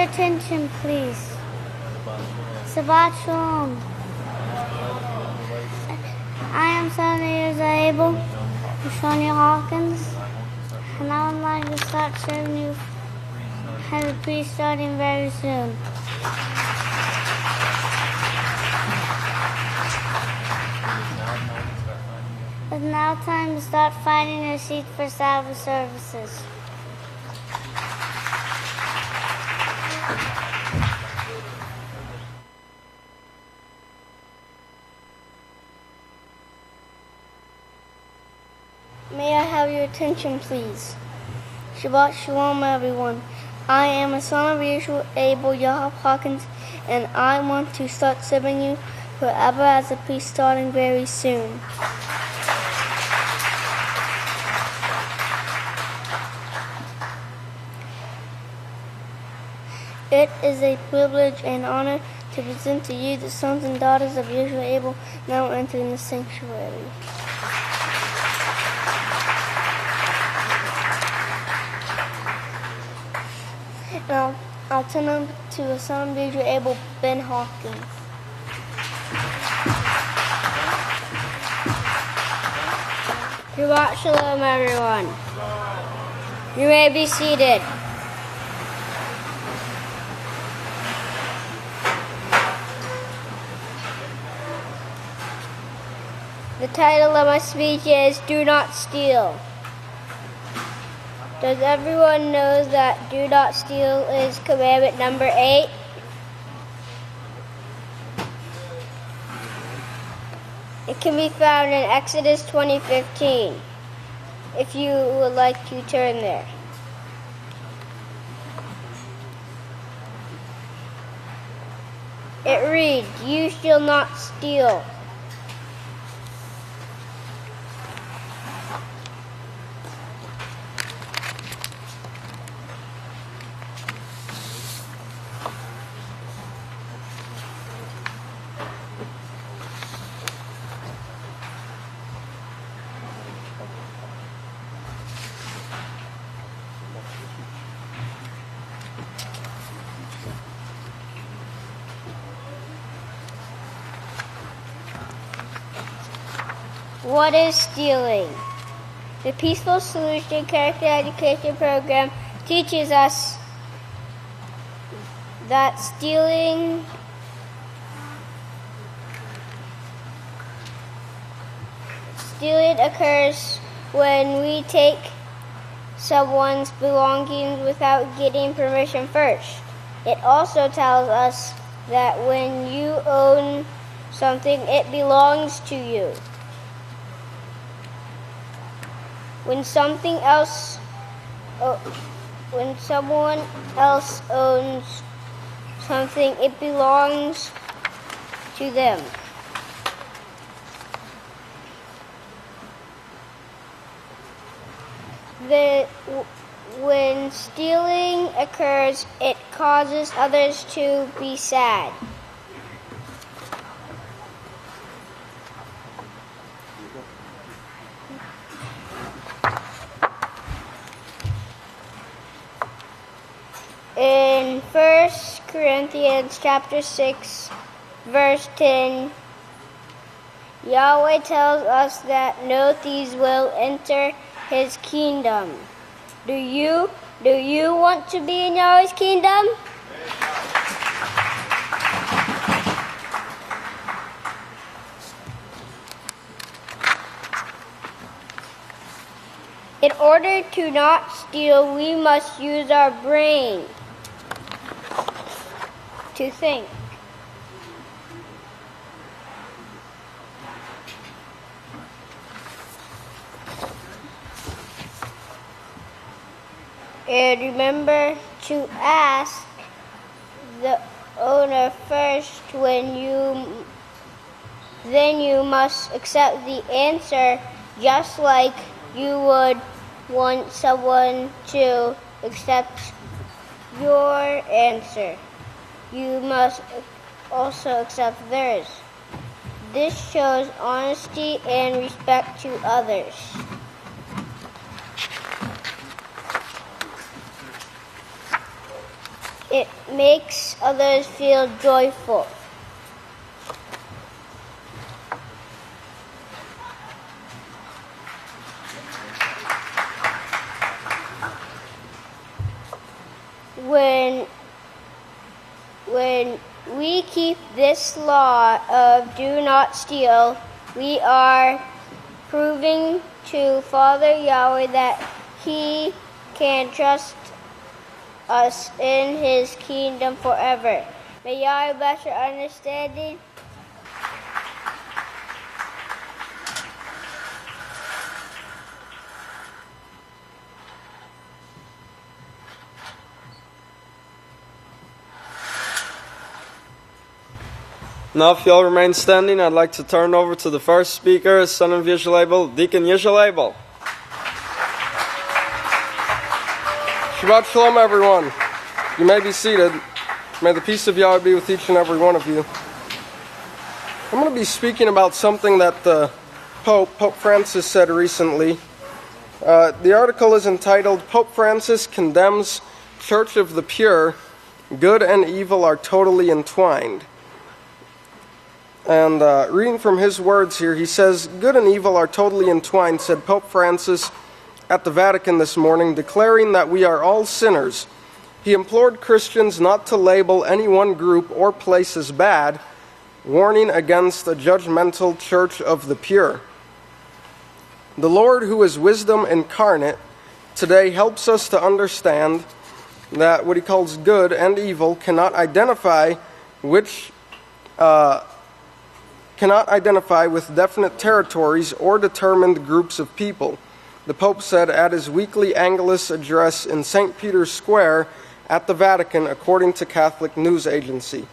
your attention, please? Shabbat Shalom. I am Samuyl Abel from Shawnee Hawkins, and I would like to start serving you as a priest starting very soon. It's now time to start finding your seat for Sabbath services. May I have your attention, please? Shabbat Shalom, everyone. I am a son of Yisrayl Abel, Hawkins, and I want to start serving you forever as a priest starting very soon. It is a privilege and honor to present to you the sons and daughters of Yisrayl Abel now entering the sanctuary. Now, I'll turn over to the son of Yisrayl Abel, Ben Hawkins. Shabbat Shalom, everyone. You may be seated. The title of my speech is Do Not Steal. Does everyone know that do not steal is commandment number 8? It can be found in Exodus 20:15, if you would like to turn there. It reads, "You shall not steal." What is stealing? The Peaceful Solution Character Education Program teaches us that stealing occurs when we take someone's belongings without getting permission first. It also tells us that when you own something, it belongs to you. When someone else owns something, it belongs to them. When stealing occurs, it causes others to be sad. In 1 Corinthians chapter 6, verse 10, Yahweh tells us that no thieves will enter his kingdom. Do you want to be in Yahweh's kingdom? In order to not steal, we must use our brain to think. And remember to ask the owner first then you must accept the answer just like you would want someone to accept your answer. You must also accept theirs. This shows honesty and respect to others. It makes others feel joyful. When we keep this law of do not steal, we are proving to Father Yahweh that He can trust us in His kingdom forever. May Yahweh bless your understanding. Now, if you all remain standing, I'd like to turn over to the first speaker, son of Yisrayl Abel, Deacon Yisrayl Abel. Shabbat Shalom, everyone. You may be seated. May the peace of Yahweh be with each and every one of you. I'm going to be speaking about something that Pope Francis said recently. The article is entitled, Pope Francis Condemns Church of the Pure, Good and Evil Are Totally Entwined. And reading from his words here, he says, good and evil are totally entwined, said Pope Francis at the Vatican this morning, declaring that we are all sinners. He implored Christians not to label any one group or place as bad, warning against a judgmental church of the pure. The Lord, who is wisdom incarnate, today helps us to understand that what he calls good and evil cannot identify with definite territories or determined groups of people, the Pope said at his weekly Angelus address in St. Peter's Square at the Vatican, according to Catholic News Agency.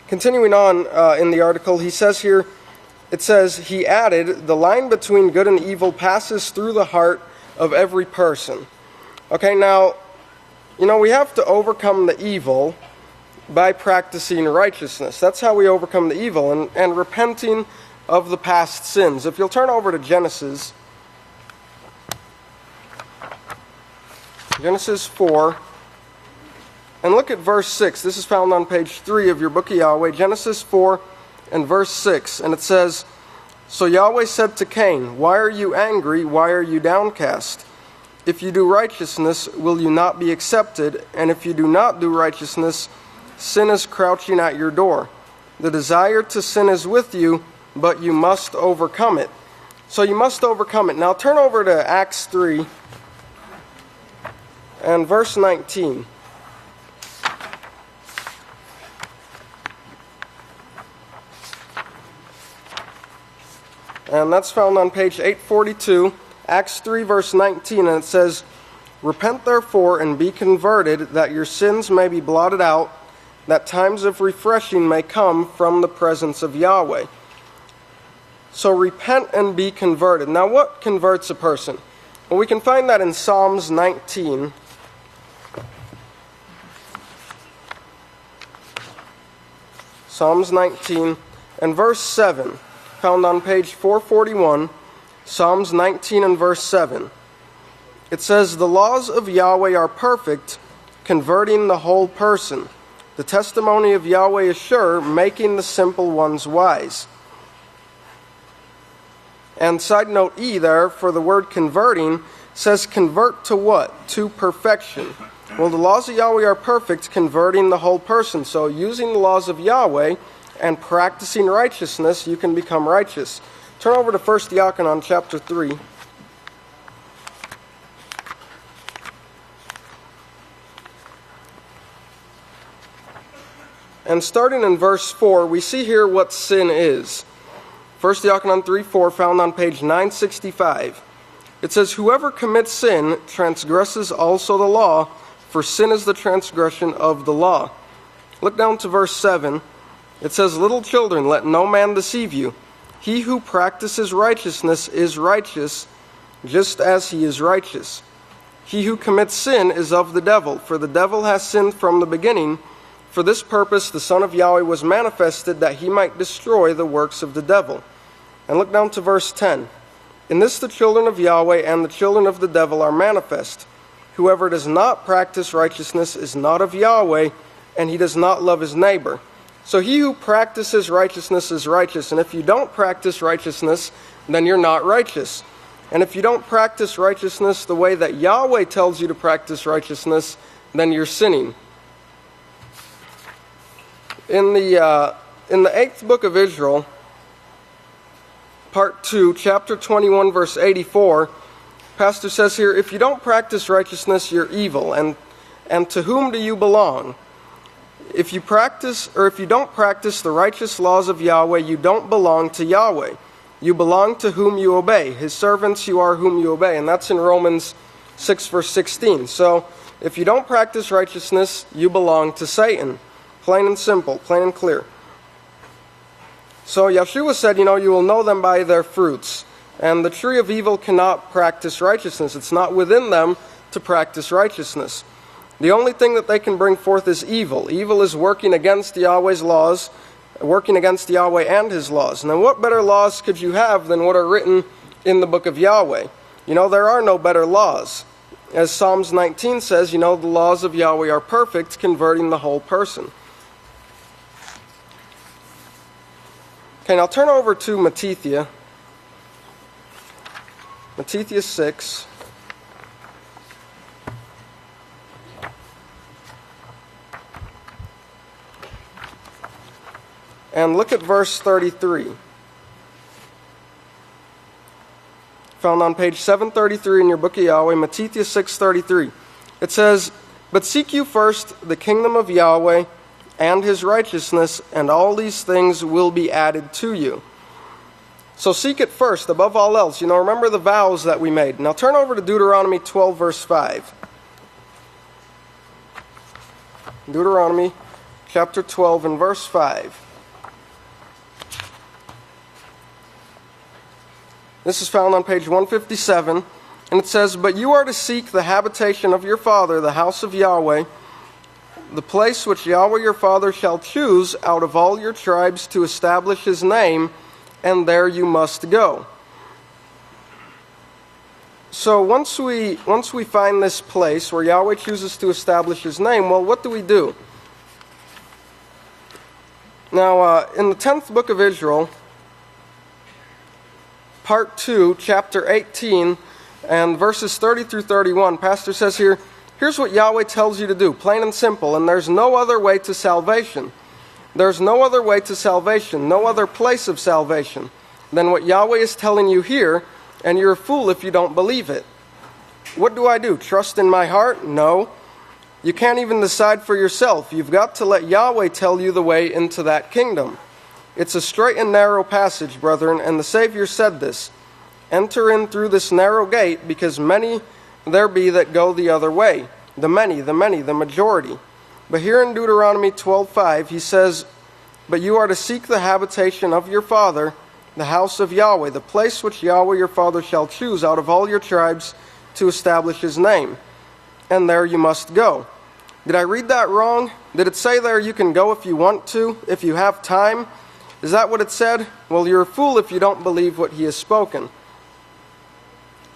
Continuing on in the article, he says here, it says, he added, the line between good and evil passes through the heart of every person. Okay, now, we have to overcome the evil by practicing righteousness. That's how we overcome the evil, and repenting of the past sins. If you'll turn over to Genesis 4, and look at verse 6. This is found on page 3 of your Book of Yahweh, Genesis 4 and verse 6. And it says, so Yahweh said to Cain, why are you angry? Why are you downcast? If you do righteousness, will you not be accepted? And if you do not do righteousness, sin is crouching at your door. The desire to sin is with you, but you must overcome it. So you must overcome it. Now turn over to Acts 3 and verse 19. And that's found on page 842, Acts 3 verse 19, and it says, repent therefore and be converted, that your sins may be blotted out, that times of refreshing may come from the presence of Yahweh. So repent and be converted. Now what converts a person? Well, we can find that in Psalms 19. Psalms 19 and verse 7, found on page 441, Psalms 19 and verse 7. It says, the laws of Yahweh are perfect, converting the whole person. The testimony of Yahweh is sure, making the simple ones wise. And side note E there, for the word converting, says convert to what? To perfection. Well, the laws of Yahweh are perfect, converting the whole person. So using the laws of Yahweh and practicing righteousness, you can become righteous. Turn over to 1 Diakonon chapter 3. And starting in verse 4, we see here what sin is. 1 Diakonon 3:4, found on page 965. It says, whoever commits sin transgresses also the law, for sin is the transgression of the law. Look down to verse 7. It says, little children, let no man deceive you. He who practices righteousness is righteous, just as he is righteous. He who commits sin is of the devil, for the devil has sinned from the beginning. For this purpose the Son of Yahweh was manifested, that he might destroy the works of the devil. And look down to verse 10. In this the children of Yahweh and the children of the devil are manifest. Whoever does not practice righteousness is not of Yahweh, and he does not love his neighbor. So he who practices righteousness is righteous, and if you don't practice righteousness, then you're not righteous. And if you don't practice righteousness the way that Yahweh tells you to practice righteousness, then you're sinning. In the 8th book of Israel, part 2, chapter 21, verse 84, Pastor says here, if you don't practice righteousness, you're evil. And to whom do you belong? If you don't practice the righteous laws of Yahweh, you don't belong to Yahweh. You belong to whom you obey. His servants you are whom you obey. And that's in Romans 6, verse 16. So, if you don't practice righteousness, you belong to Satan. Plain and simple, plain and clear. So Yeshua said, you will know them by their fruits. And the tree of evil cannot practice righteousness. It's not within them to practice righteousness. The only thing that they can bring forth is evil. Evil is working against Yahweh's laws, working against Yahweh and his laws. Now, what better laws could you have than what are written in the Book of Yahweh? There are no better laws. As Psalms 19 says, the laws of Yahweh are perfect, converting the whole person. Okay, now turn over to Mattithyah. Mattithyah 6. And look at verse 33. Found on page 733 in your Book of Yahweh, Mattithyah 6:33. It says, "But seek you first the kingdom of Yahweh and his righteousness, and all these things will be added to you." So seek it first, above all else. Remember the vows that we made. Now turn over to Deuteronomy 12, verse 5. Deuteronomy chapter 12 and verse 5. This is found on page 157, and it says, "But you are to seek the habitation of your father, the house of Yahweh, the place which Yahweh your father shall choose out of all your tribes to establish his name, and there you must go." So once we find this place where Yahweh chooses to establish his name, well, what do? Now, in the 10th book of Israel, part 2, chapter 18, and verses 30 through 31, Pastor says here, here's what Yahweh tells you to do, plain and simple, and there's no other way to salvation. There's no other way to salvation, no other place of salvation than what Yahweh is telling you here, and you're a fool if you don't believe it. What do? Trust in my heart? No. You can't even decide for yourself. You've got to let Yahweh tell you the way into that kingdom. It's a straight and narrow passage, brethren, and the Savior said this, "Enter in through this narrow gate, because many there be that go the other way." The many, the majority. But here in Deuteronomy 12:5, he says, "But you are to seek the habitation of your father, the house of Yahweh, the place which Yahweh your father shall choose out of all your tribes to establish his name. And there you must go." Did I read that wrong? Did it say there you can go if you want to, if you have time? Is that what it said? Well, you're a fool if you don't believe what he has spoken.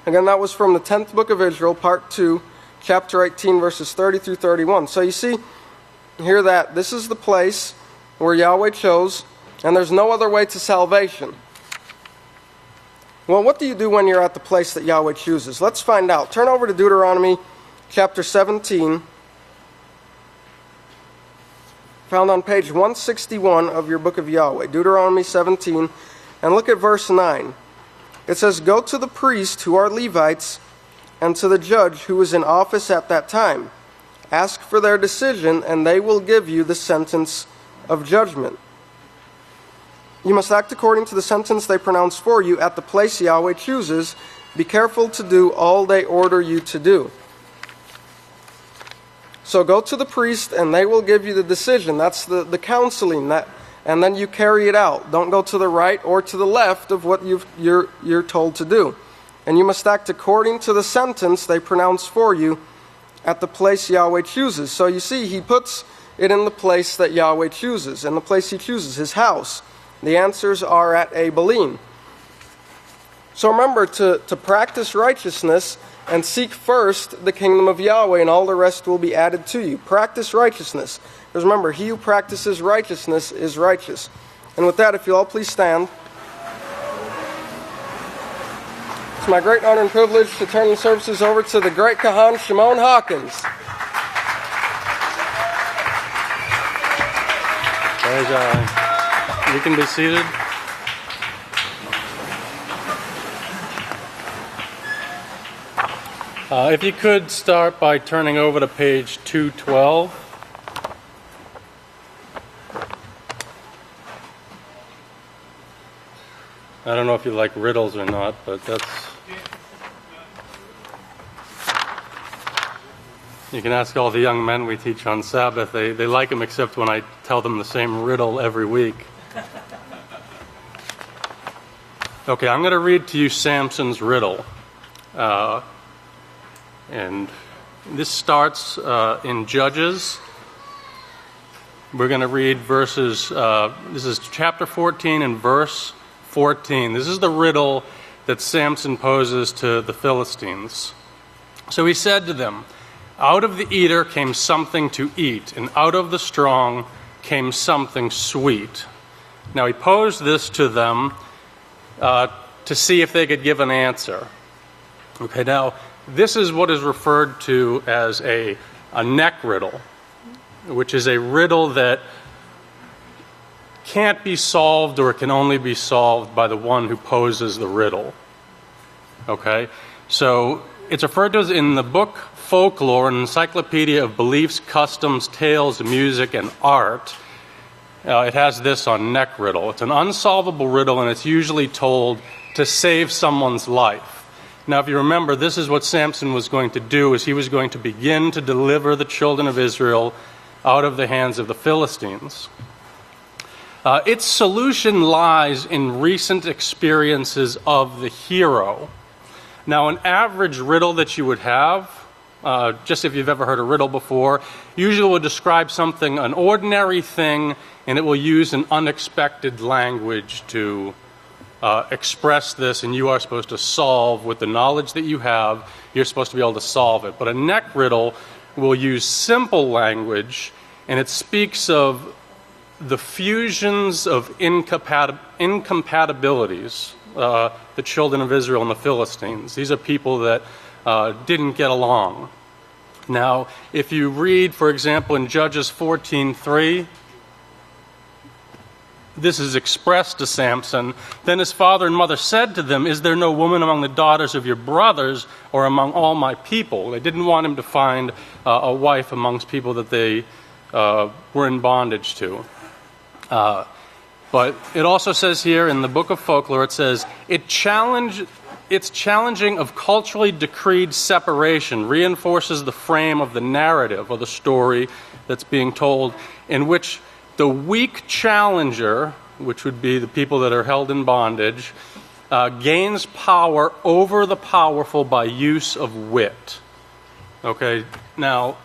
Again, that was from the 10th book of Israel, part 2, chapter 18, verses 30 through 31. So you see here that this is the place where Yahweh chose, and there's no other way to salvation. Well, what do you do when you're at the place that Yahweh chooses? Let's find out. Turn over to Deuteronomy chapter 17, found on page 161 of your Book of Yahweh, Deuteronomy 17, and look at verse 9. It says, "Go to the priests who are Levites, and to the judge who is in office at that time. Ask for their decision, and they will give you the sentence of judgment. You must act according to the sentence they pronounce for you at the place Yahweh chooses. Be careful to do all they order you to do." So go to the priest, and they will give you the decision. That's the counseling, and then you carry it out. Don't go to the right or to the left of what you're told to do. And you must act according to the sentence they pronounce for you at the place Yahweh chooses. So you see, he puts it in the place that Yahweh chooses, in the place he chooses, his house. The answers are at Abelin. So remember, to practice righteousness And seek first the kingdom of Yahweh, and all the rest will be added to you. Practice righteousness. Because remember, he who practices righteousness is righteous. And with that, if you all please stand. It's my great honor and privilege to turn the services over to the great Kohan, Shimon Hawkins. You can be seated. If you could start by turning over to page 212. I don't know if you like riddles or not, but that's... You can ask all the young men we teach on Sabbath. They like them except when I tell them the same riddle every week. Okay, I'm going to read to you Samson's riddle. And this starts in Judges. We're going to read verses, this is chapter 14 and verse 14. This is the riddle that Samson poses to the Philistines. So he said to them, "Out of the eater came something to eat, and out of the strong came something sweet." Now he posed this to them to see if they could give an answer. Okay, now this is what is referred to as a neck riddle, which is a riddle that can't be solved, or it can only be solved by the one who poses the riddle. Okay, so it's referred to as in the book Folklore, an encyclopedia of beliefs, customs, tales, music, and art. It has this on neck riddle. It's an unsolvable riddle, and it's usually told to save someone's life. Now, if you remember, this is what Samson was going to do, is he was going to begin to deliver the children of Israel out of the hands of the Philistines. Its solution lies in recent experiences of the hero. Now, an average riddle that you would have, just if you've ever heard a riddle before, usually will describe something, an ordinary thing, and it will use an unexpected language to express this, and you are supposed to solve with the knowledge that you have. You're supposed to be able to solve it. But a neck riddle will use simple language, and it speaks of the fusions of incompatibilities, the children of Israel and the Philistines. These are people that didn't get along. Now, if you read, for example, in Judges 14:3, this is expressed to Samson. "Then his father and mother said to them, 'Is there no woman among the daughters of your brothers or among all my people?'" They didn't want him to find a wife amongst people that they were in bondage to. But it also says here in the book of Folklore, it says, It's challenging of culturally decreed separation reinforces the frame of the narrative or the story that's being told, in which the weak challenger, which would be the people that are held in bondage, gains power over the powerful by use of wit. Okay, now,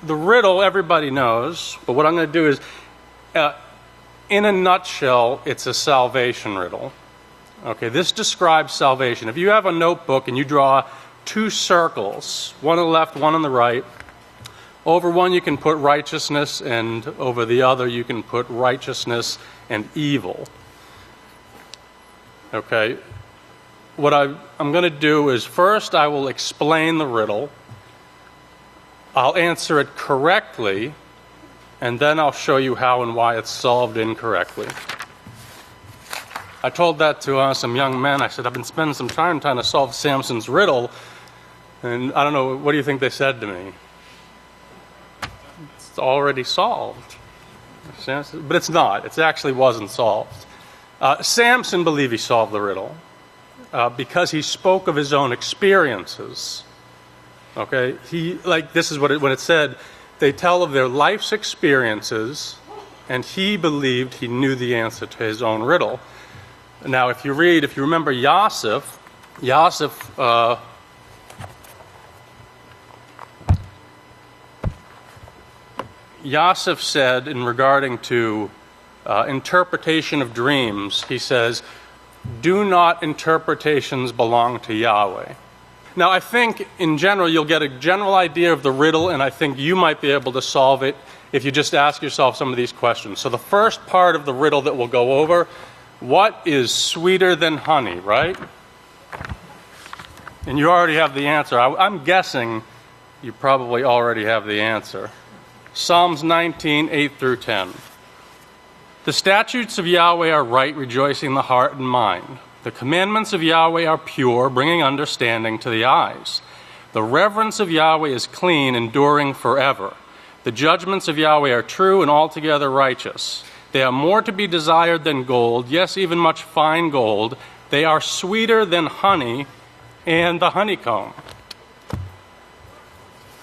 the riddle everybody knows, but what I'm going to do is, in a nutshell, it's a salvation riddle. Okay, this describes salvation. If you have a notebook and you draw two circles, one on the left, one on the right, over one you can put righteousness, and over the other you can put righteousness and evil. Okay, what I'm going to do is, first I will explain the riddle. I'll answer it correctly, and then I'll show you how and why it's solved incorrectly. I told that to some young men. I said, I've been spending some time trying to solve Samson's riddle, and I don't know, what do you think they said to me? It's already solved. But it's not. It actually wasn't solved. Samson believed he solved the riddle because he spoke of his own experiences. Okay, this is when it said, they tell of their life's experiences, and he believed he knew the answer to his own riddle. Now, if you remember Yosef said, in regarding to interpretation of dreams, he says, "Do not interpretations belong to Yahweh?" Now, I think, in general, you'll get a general idea of the riddle, and I think you might be able to solve it if you just ask yourself some of these questions. So the first part of the riddle that we'll go over, what is sweeter than honey, right? And you already have the answer. I'm guessing you probably already have the answer. Psalms 19, 8 through 10. The statutes of Yahweh are right, rejoicing the heart and mind. The commandments of Yahweh are pure, bringing understanding to the eyes. The reverence of Yahweh is clean, enduring forever. The judgments of Yahweh are true and altogether righteous. They are more to be desired than gold, yes, even much fine gold. They are sweeter than honey and the honeycomb.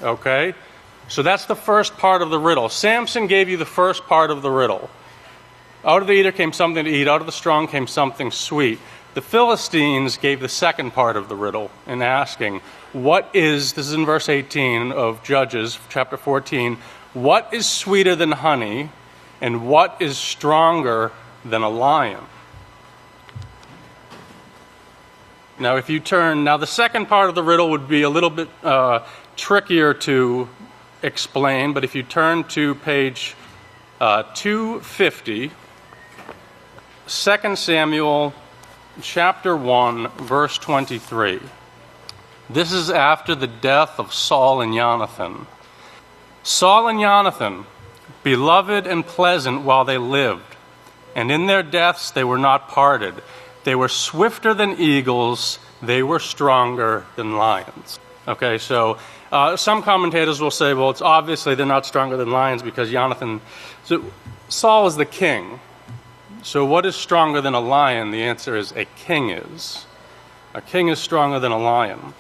Okay? So that's the first part of the riddle. Samson gave you the first part of the riddle. Out of the eater came something to eat. Out of the strong came something sweet. The Philistines gave the second part of the riddle in asking, this is in verse 18 of Judges, chapter 14, what is sweeter than honey and what is stronger than a lion? Now, the second part of the riddle would be a little bit trickier to explain, but if you turn to page 250, 2 Samuel chapter 1, verse 23. This is after the death of Saul and Jonathan. Saul and Jonathan, beloved and pleasant while they lived, and in their deaths they were not parted. They were swifter than eagles, they were stronger than lions. Okay, so some commentators will say, well, it's obviously they're not stronger than lions because Saul is the king. So what is stronger than a lion? The answer is a king is. A king is stronger than a lion.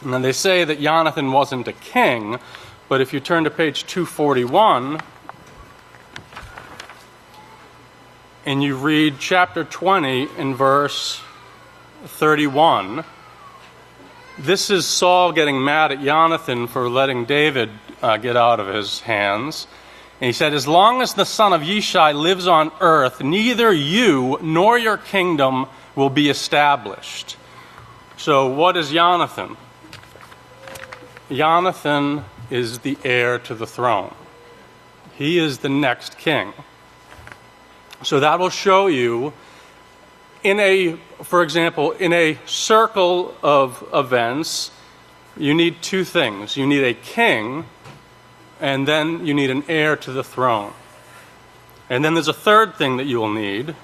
And then they say that Jonathan wasn't a king, but if you turn to page 241 and you read chapter 20 in verse 31, this is Saul getting mad at Jonathan for letting David get out of his hands. And he said, as long as the son of Yishai lives on earth, neither you nor your kingdom will be established. So what is Jonathan? Jonathan is the heir to the throne. He is the next king. So that will show you, for example, in a circle of events, you need two things. You need a king, and then you need an heir to the throne. And then there's a third thing that you will need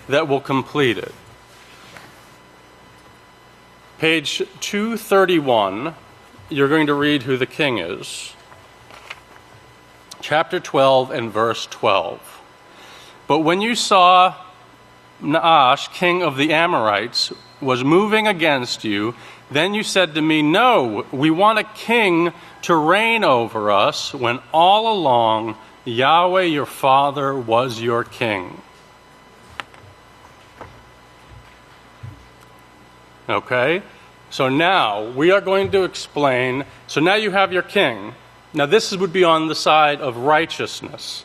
that will complete it. Page 231, you're going to read who the king is. Chapter 12 and verse 12. But when you saw Naash, king of the Amorites, was moving against you, then you said to me, no, we want a king to reign over us, when all along Yahweh your father was your king. Okay? So now we are going to explain. So now you have your king. Now this would be on the side of righteousness.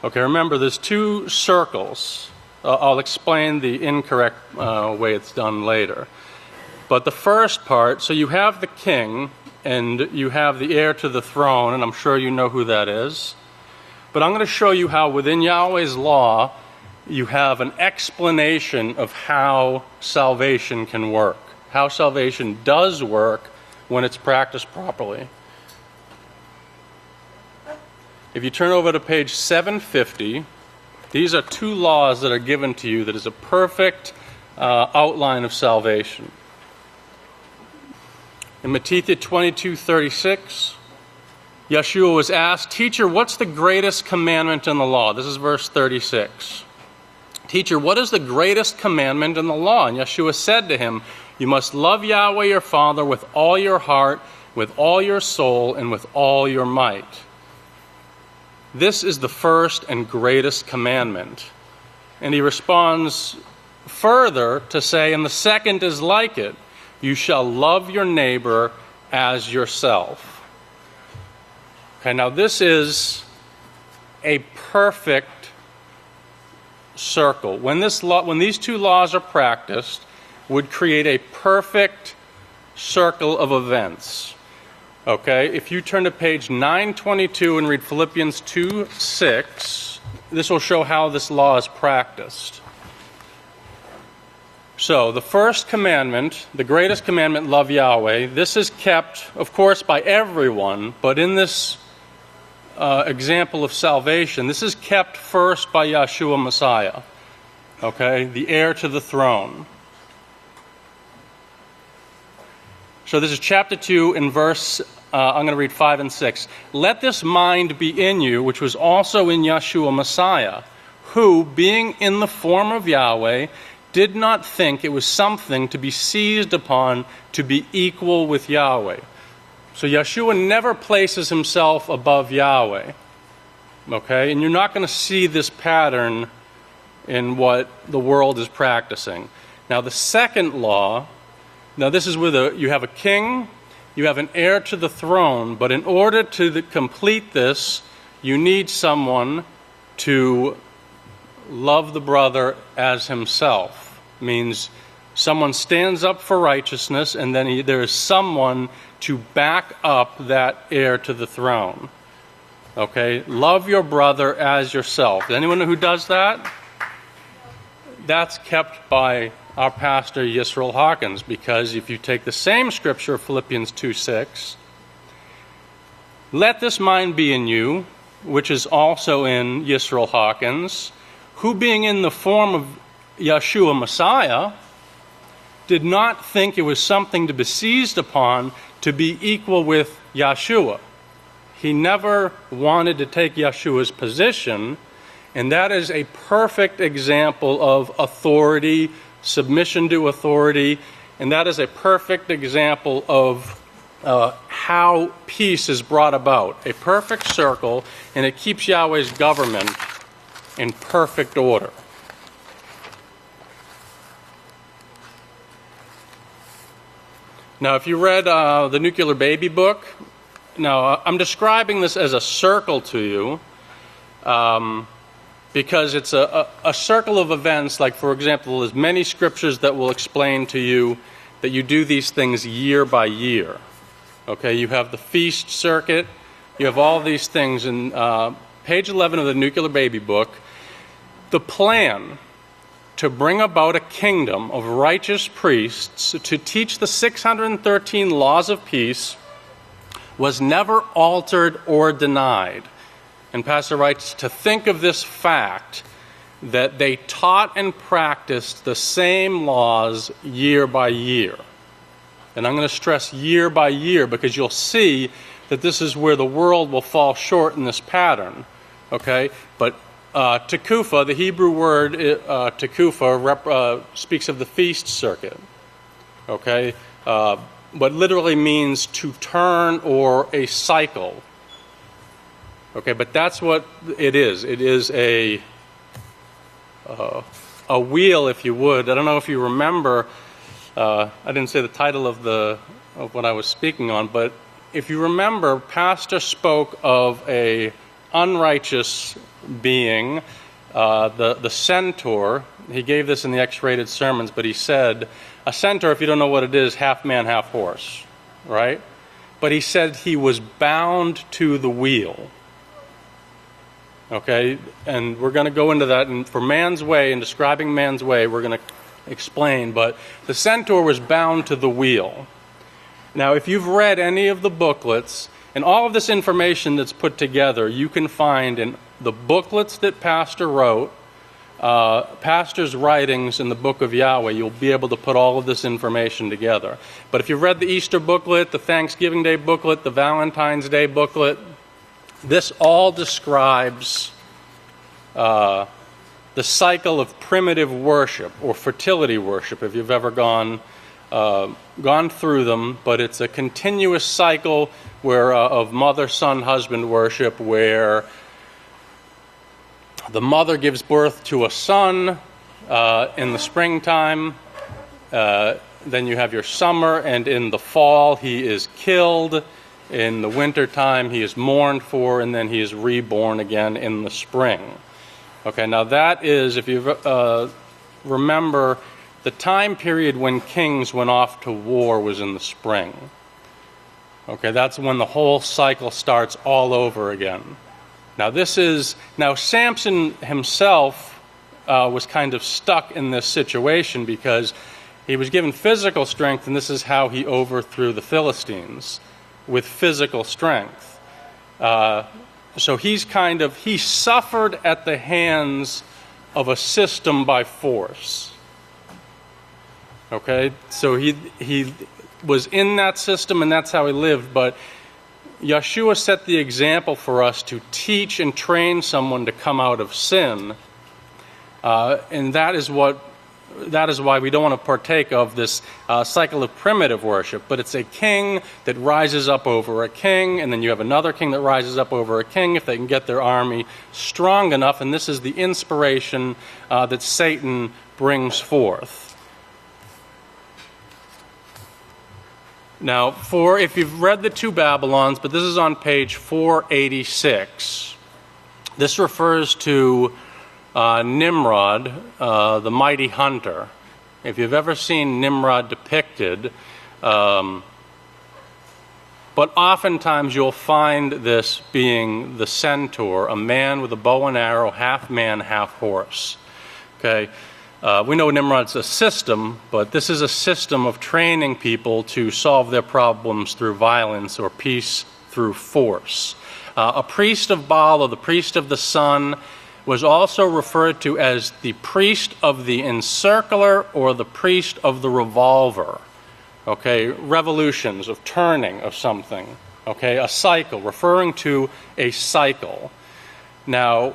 Okay, remember there's two circles. I'll explain the incorrect way it's done later. But the first part, so you have the king and you have the heir to the throne, and I'm sure you know who that is. But I'm going to show you how within Yahweh's law you have an explanation of how salvation can work, how salvation does work when it's practiced properly. If you turn over to page 750, these are two laws that are given to you that is a perfect outline of salvation. In Mattithyah 22:36, Yeshua was asked, Teacher, what's the greatest commandment in the law? This is verse 36. Teacher, what is the greatest commandment in the law? And Yeshua said to him, you must love Yahweh your Father with all your heart, with all your soul, and with all your might. This is the first and greatest commandment. And he responds further to say, and the second is like it. You shall love your neighbor as yourself. Okay, now this is a perfect circle. When these two laws are practiced, would create a perfect circle of events. Okay, if you turn to page 922 and read Philippians 2:6, this will show how this law is practiced. So, the first commandment, the greatest commandment, love Yahweh, this is kept, of course, by everyone, but in this example of salvation, this is kept first by Yeshua Messiah, okay, the heir to the throne. So this is chapter 2 in verse, I'm going to read 5 and 6. Let this mind be in you, which was also in Yeshua Messiah, who, being in the form of Yahweh, did not think it was something to be seized upon to be equal with Yahweh. So Yeshua never places himself above Yahweh. Okay? And you're not going to see this pattern in what the world is practicing. Now the second law, now this is where you have a king, you have an heir to the throne, but in order to complete this, you need someone to love the brother as himself. Means someone stands up for righteousness, and then there is someone to back up that heir to the throne. Okay? Love your brother as yourself. Anyone who does that? That's kept by our pastor Yisrael Hawkins, because if you take the same scripture, Philippians 2:6, let this mind be in you, which is also in Yisrael Hawkins, who being in the form of Yeshua Messiah, did not think it was something to be seized upon to be equal with Yeshua. He never wanted to take Yeshua's position, and that is a perfect example of authority, submission to authority, and that is a perfect example of how peace is brought about. A perfect circle, and it keeps Yahweh's government in perfect order. Now, if you read the Nuclear Baby book, now I'm describing this as a circle to you because it's a circle of events. Like, for example, there's many scriptures that will explain to you that you do these things year by year. Okay, you have the feast circuit, you have all these things. In page 11 of the Nuclear Baby book, the plan to bring about a kingdom of righteous priests to teach the 613 laws of peace was never altered or denied. And Pastor writes, to think of this fact, that they taught and practiced the same laws year by year. And I'm going to stress year by year, because you'll see that this is where the world will fall short in this pattern. Okay? But Tekufa, the Hebrew word Tekufa, speaks of the feast circuit. Okay? But literally means to turn or a cycle. Okay, but that's what it is. It is a wheel, if you would. I don't know if you remember. I didn't say the title of what I was speaking on, but if you remember, Pastor spoke of a unrighteous being, the centaur. He gave this in the X-rated sermons, but he said, a centaur, if you don't know what it is, half man, half horse, right? But he said he was bound to the wheel. Okay, and we're going to go into that, and for man's way, in describing man's way, we're going to explain, but the centaur was bound to the wheel. Now, if you've read any of the booklets, and all of this information that's put together, you can find in the booklets that Pastor wrote, Pastor's writings in the Book of Yahweh, you'll be able to put all of this information together. But if you've read the Easter booklet, the Thanksgiving Day booklet, the Valentine's Day booklet, this all describes the cycle of primitive worship or fertility worship, if you've ever gone through them. But it's a continuous cycle of mother, son, husband worship, where the mother gives birth to a son in the springtime. Then you have your summer, and in the fall he is killed. In the wintertime, he is mourned for, and then he is reborn again in the spring. Okay, now that is, if you remember, the time period when kings went off to war was in the spring. Okay, that's when the whole cycle starts all over again. Now Samson himself was kind of stuck in this situation because he was given physical strength, and this is how he overthrew the Philistines, with physical strength. So he suffered at the hands of a system by force. Okay, so he was in that system, and that's how he lived. But Yeshua set the example for us to teach and train someone to come out of sin, and that is why we don't want to partake of this cycle of primitive worship. But it's a king that rises up over a king, and then you have another king that rises up over a king if they can get their army strong enough. And this is the inspiration that Satan brings forth. Now, if you've read the two Babylons, but this is on page 486, this refers to Nimrod, the mighty hunter. If you've ever seen Nimrod depicted, but oftentimes you'll find this being the centaur, a man with a bow and arrow, half man, half horse. Okay. We know Nimrod's a system, but this is a system of training people to solve their problems through violence or peace through force. A priest of Baal, or the priest of the sun, was also referred to as the priest of the encircler or the priest of the revolver. Okay, revolutions of turning of something. Okay, a cycle, referring to a cycle. Now,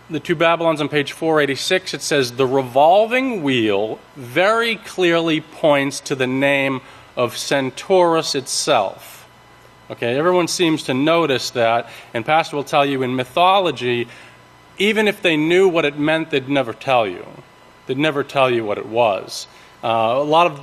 the two Babylons on page 486, it says, the revolving wheel very clearly points to the name of Centaurus itself. Okay, everyone seems to notice that, and Pastor will tell you in mythology, even if they knew what it meant, they'd never tell you. They'd never tell you what it was. A lot of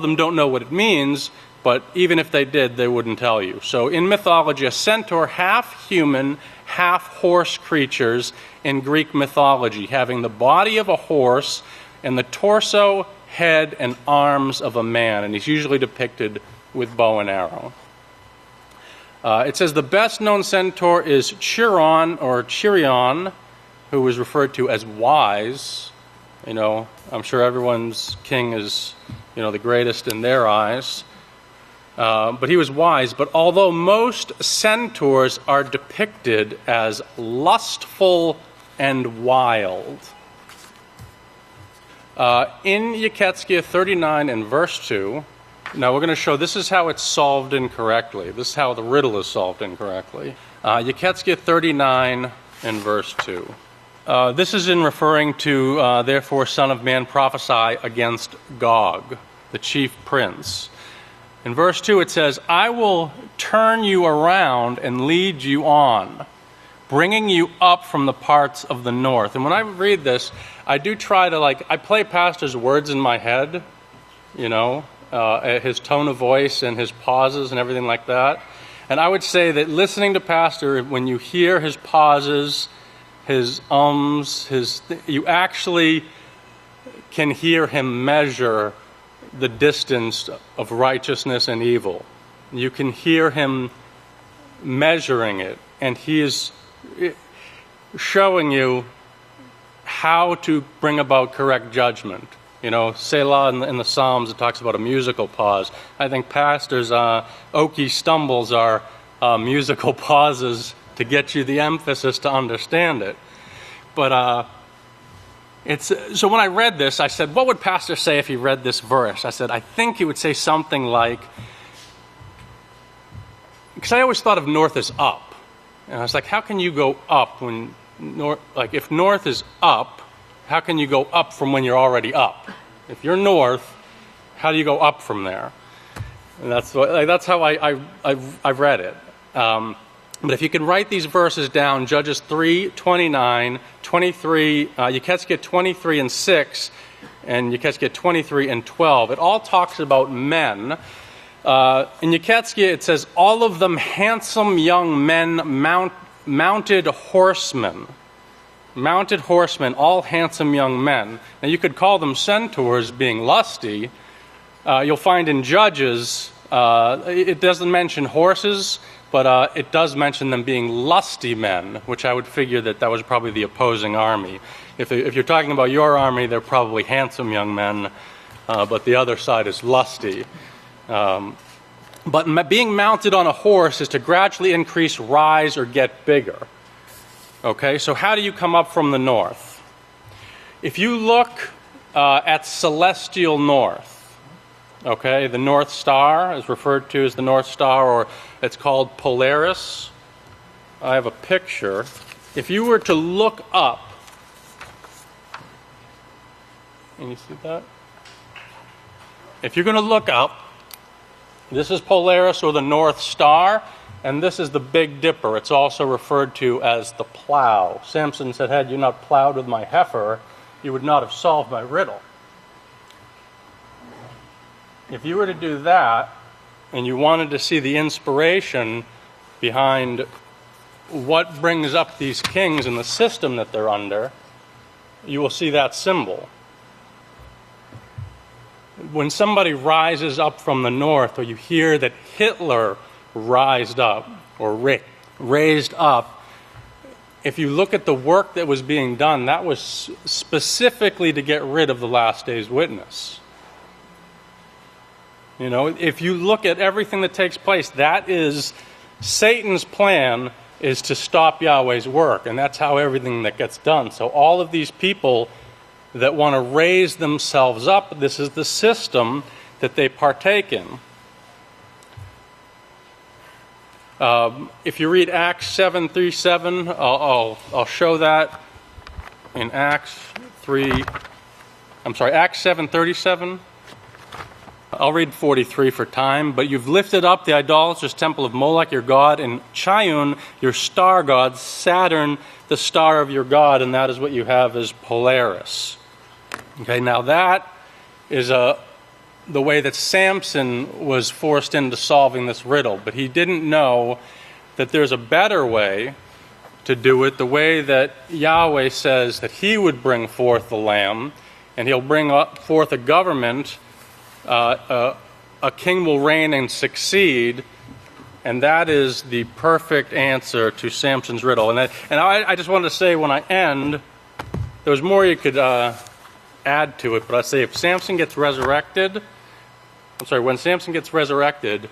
them don't know what it means, but even if they did, they wouldn't tell you. So in mythology, a centaur, half human, half horse creatures in Greek mythology, having the body of a horse and the torso, head, and arms of a man. And he's usually depicted with bow and arrow. It says the best known centaur is Chiron, or Chirion, who was referred to as wise. You know, I'm sure everyone's king is, the greatest in their eyes. But he was wise. But although most centaurs are depicted as lustful and wild, in Yechetzqyah 39 and verse 2, now we're going to show this is how it's solved incorrectly. This is how the riddle is solved incorrectly. Yechetzqyah 39 and verse 2. This is in referring to, therefore, Son of Man, prophesy against Gog, the chief prince. In verse 2 it says, I will turn you around and lead you on, bringing you up from the parts of the north. And when I read this, I do try to, I play Pastor's words in my head, his tone of voice and his pauses and everything like that. And I would say that listening to Pastor, when you hear his pauses, his you actually can hear him measure the distance of righteousness and evil. You can hear him measuring it, and he is showing you how to bring about correct judgment. Selah in the Psalms, it talks about a musical pause. I think Pastor's oaky stumbles are musical pauses to get you the emphasis to understand it. But so when I read this, I said, what would Pastor say if he read this verse? I said, I think he would say something like, because I always thought of north as up. And I was like, how can you go up when, if north is up, how can you go up from when you're already up? If you're north, how do you go up from there? And that's how I read it. But if you can write these verses down, Judges 3, 29, 23, Yechetzqyah 23 and 6, and Yechetzqyah 23 and 12, it all talks about men. In Yechetzqyah, it says, all of them handsome young men, mounted horsemen. mounted horsemen, all handsome young men. Now you could call them centaurs being lusty. You'll find in Judges, it doesn't mention horses, but it does mention them being lusty men, which I would figure that was probably the opposing army. If you're talking about your army, they're probably handsome young men, but the other side is lusty. But being mounted on a horse is to gradually increase, rise, or get bigger. Okay, so how do you come up from the north? If you look at celestial north, okay, the North Star is referred to as the North Star, or it's called Polaris. I have a picture. If you were to look up, can you see that? If you're going to look up, this is Polaris, or the North Star, and this is the Big Dipper. It's also referred to as the plow. Samson said, had you not plowed with my heifer, you would not have solved my riddle. If you were to do that, and you wanted to see the inspiration behind what brings up these kings and the system that they're under, you will see that symbol. When somebody rises up from the north, or you hear that Hitler rised up, or raised up, if you look at the work that was being done, that was specifically to get rid of the last day's witness. You know, if you look at everything that takes place, that is Satan's plan, is to stop Yahweh's work, and that's how everything that gets done. So all of these people that want to raise themselves up, this is the system that they partake in. If you read Acts 7:37, I'll show that in Acts 7:37. I'll read 43 for time. But you've lifted up the idolatrous temple of Molech, your god, and Chiun, your star god, Saturn, the star of your god, and that is what you have as Polaris. Okay, now that is the way that Samson was forced into solving this riddle, but he didn't know that there's a better way to do it, the way that Yahweh says that he would bring forth the Lamb, and he'll bring forth a government. A king will reign and succeed, and that is the perfect answer to Samson's riddle. And I just wanted to say, when I end, there's more you could add to it, but I say if Samson gets resurrected, when Samson gets resurrected,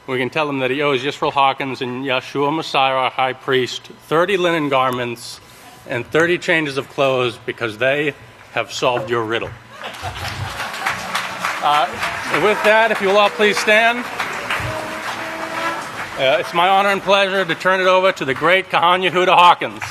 we can tell him that he owes Yisrael Hawkins and Yeshua Messiah, our high priest, 30 linen garments and 30 changes of clothes, because they have solved your riddle. With that, if you will all please stand. It's my honor and pleasure to turn it over to the great Kohan Yehuda Hawkins.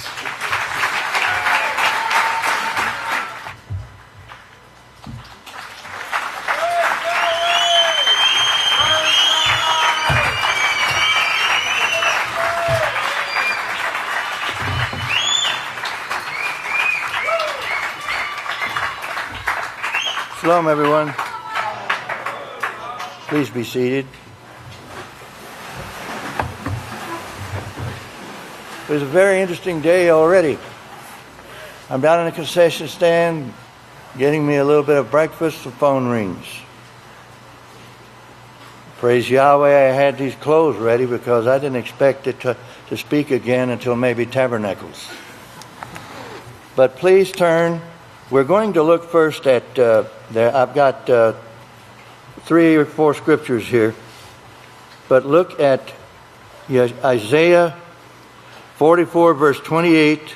Shalom, everyone. Please be seated. It was a very interesting day already. I'm down in the concession stand getting me a little bit of breakfast. The phone rings. Praise Yahweh, I had these clothes ready because I didn't expect it to speak again until maybe Tabernacles. But please turn. We're going to look first at, I've got 3 or 4 scriptures here, but look at Isaiah 44 verse 28,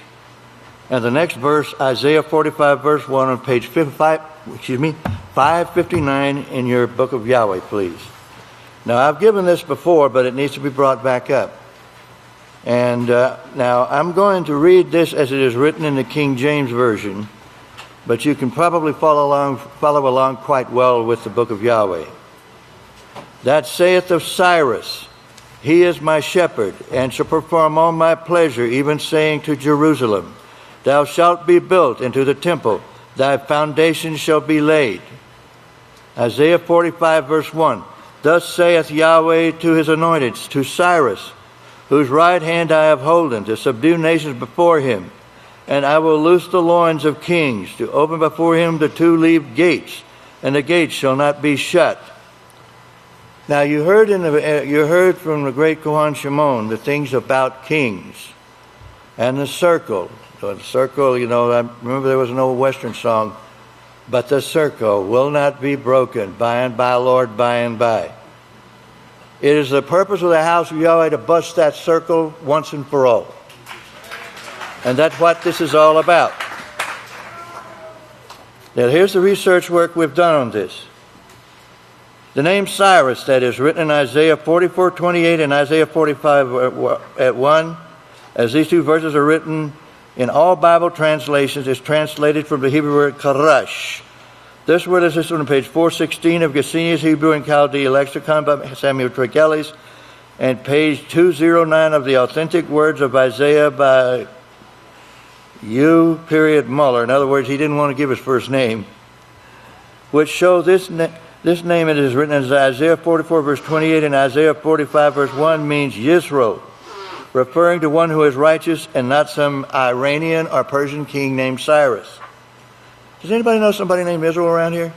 and the next verse, Isaiah 45 verse 1 on page 559 in your Book of Yahweh, please. Now, I've given this before, but it needs to be brought back up. And now I'm going to read this as it is written in the King James Version, but you can probably follow along quite well with the Book of Yahweh. That saith of Cyrus, he is my shepherd, and shall perform all my pleasure, even saying to Jerusalem, thou shalt be built into the temple, thy foundation shall be laid. Isaiah 45 verse 1, thus saith Yahweh to his anointed, to Cyrus, whose right hand I have holden, to subdue nations before him, And I will loose the loins of kings, to open before him the two-leaved gates, and the gates shall not be shut. Now you heard from the great Kohan Shimon the things about kings and the circle. So the circle, I remember there was an old Western song, but the circle will not be broken, by and by, Lord, by and by. It is the purpose of the house of Yahweh to bust that circle once and for all. And that's what this is all about. Now here's the research work we've done on this. The name Cyrus that is written in Isaiah 44:28 and Isaiah 45:1, as these two verses are written in all Bible translations, is translated from the Hebrew word karash. This word is listed on page 416 of Gesenius Hebrew and Chaldee Lexicon by Samuyl Trekelis, and page 209 of the Authentic Words of Isaiah by U. Muller. In other words, he didn't want to give his first name, which show this name. It is written as Isaiah 44 verse 28 and Isaiah 45 verse 1 means Yisrael, referring to one who is righteous and not some Iranian or Persian king named Cyrus. Does anybody know somebody named Israel around here?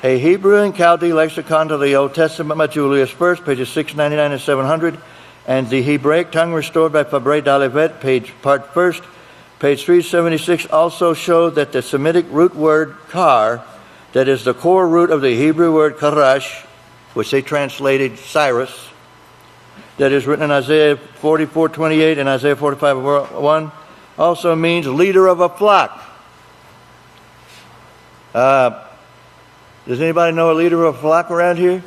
A Hebrew and Chaldee lexicon to the Old Testament by Julius First, pages 699 and 700, and the Hebraic tongue restored by Fabre d'Olivet, part first, page 376, also show that the Semitic root word kar, that is the core root of the Hebrew word karash, which they translated Cyrus, that is written in Isaiah 44:28 and Isaiah 45:1, also means leader of a flock. Does anybody know a leader of a flock around here?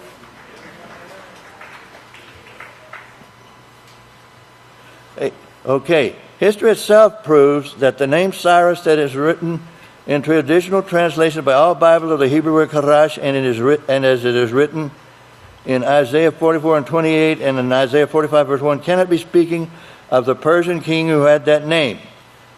Okay. History itself proves that the name Cyrus that is written in traditional translation by all Bibles of the Hebrew word karash, and as it is written in Isaiah 44:28 and in Isaiah 45 verse 1, cannot be speaking of the Persian king who had that name.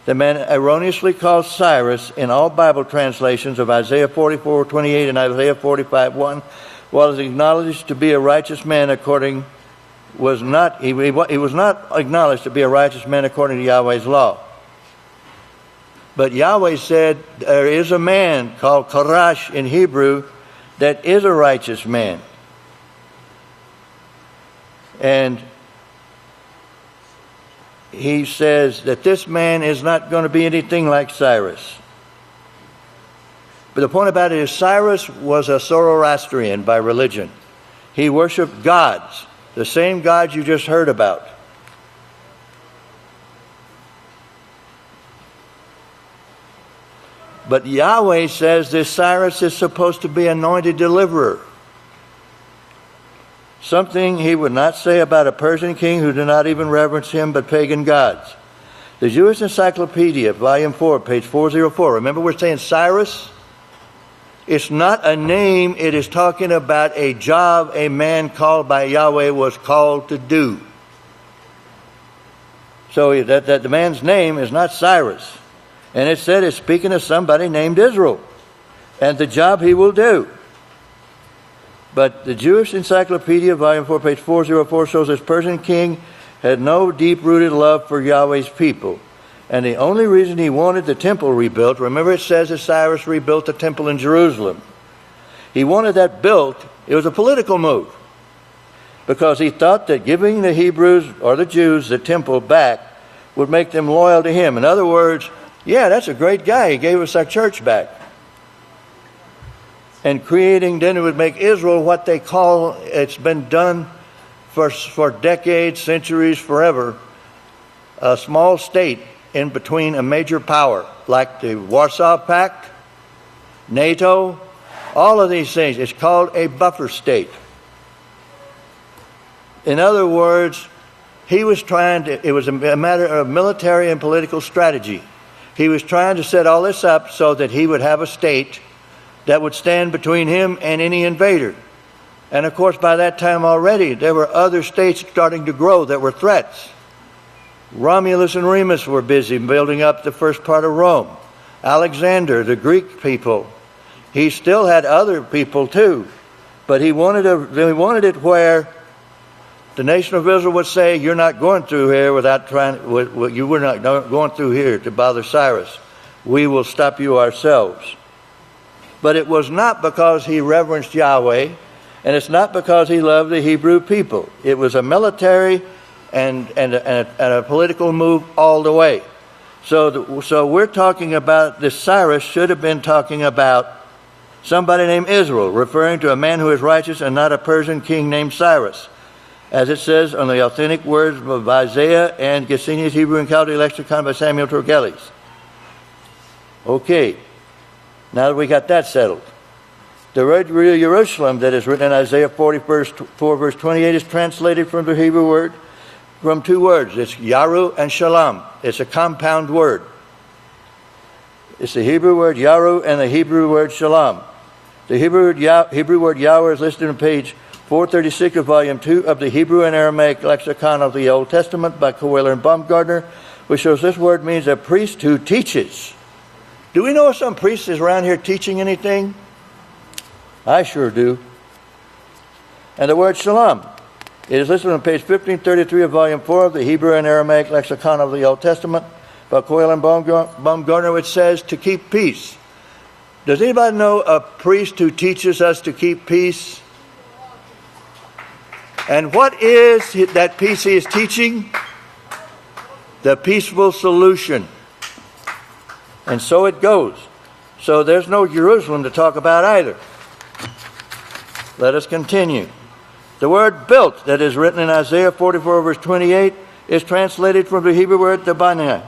The man erroneously called Cyrus in all Bible translations of Isaiah 44:28 and Isaiah 45:1 was acknowledged to be a righteous man he was not acknowledged to be a righteous man according to Yahweh's law. But Yahweh said there is a man called Karash in Hebrew that is a righteous man. And he says that this man is not going to be anything like Cyrus. But the point about it is Cyrus was a Zoroastrian by religion. He worshipped gods, the same gods you just heard about. But Yahweh says this Cyrus is supposed to be anointed deliverer. Something he would not say about a Persian king who did not even reverence him but pagan gods. The Jewish Encyclopedia, volume 4, page 404. Remember we're saying Cyrus? It's not a name, it is talking about a job a man called by Yahweh was called to do. So that the man's name is not Cyrus. And it said it's speaking of somebody named Israel and the job he will do. But the Jewish Encyclopedia, volume 4, page 404, shows this Persian king had no deep-rooted love for Yahweh's people. And the only reason he wanted the temple rebuilt, remember it says that Cyrus rebuilt the temple in Jerusalem. He wanted that built. It was a political move. Because he thought that giving the Hebrews or the Jews the temple back would make them loyal to him. In other words, yeah, that's a great guy. He gave us our church back. And then it would make Israel what they call, it's been done for decades, centuries, forever, a small state in between a major power, like the Warsaw Pact, NATO, all of these things. It's called a buffer state. In other words, he was it was a matter of military and political strategy. He was trying to set all this up so that he would have a state that would stand between him and any invader. And of course, by that time already, there were other states starting to grow that were threats. Romulus and Remus were busy building up the first part of Rome. Alexander, the Greek people. He still had other people too. But he wanted it where The nation of Israel would say, you're not going through here you were not going through here to bother Cyrus. We will stop you ourselves. But it was not because he reverenced Yahweh, and it's not because he loved the Hebrew people. It was a military and a political move all the way. So we're talking about this. Cyrus should have been talking about somebody named Israel, referring to a man who is righteous and not a Persian king named Cyrus, as it says on the authentic words of Isaiah and Gesenius Hebrew and Chaldee lexicon by Samuyl Turgelis. Okay, now that we got that settled. The word Jerusalem that is written in Isaiah 40, verse 4, verse 28 is translated from the Hebrew word, from two words. It's Yaru and Shalom. It's a compound word. It's the Hebrew word Yaru and the Hebrew word Shalom. The Hebrew word Yahweh is listed on page 436 of Volume 2 of the Hebrew and Aramaic Lexicon of the Old Testament by Coelho and Baumgartner, which shows this word means a priest who teaches. Do we know if some priest is around here teaching anything? I sure do. And the word Shalom, it is listed on page 1533 of Volume 4 of the Hebrew and Aramaic Lexicon of the Old Testament by Coelho and Baumgartner, which says to keep peace. Does anybody know a priest who teaches us to keep peace? And what is that peace he is teaching? The peaceful solution. And so it goes. So there's no Jerusalem to talk about either. Let us continue. The word built that is written in Isaiah 44 verse 28 is translated from the Hebrew word tabana.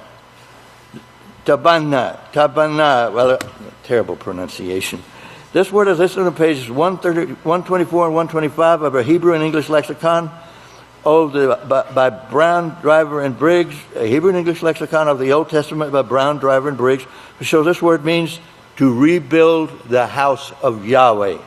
Tabana. Well, terrible pronunciation. This word is listed on pages 124 and 125 of a Hebrew and English lexicon by Brown, Driver, and Briggs, a Hebrew and English lexicon of the Old Testament by Brown, Driver, and Briggs, which shows this word means to rebuild the house of Yahweh.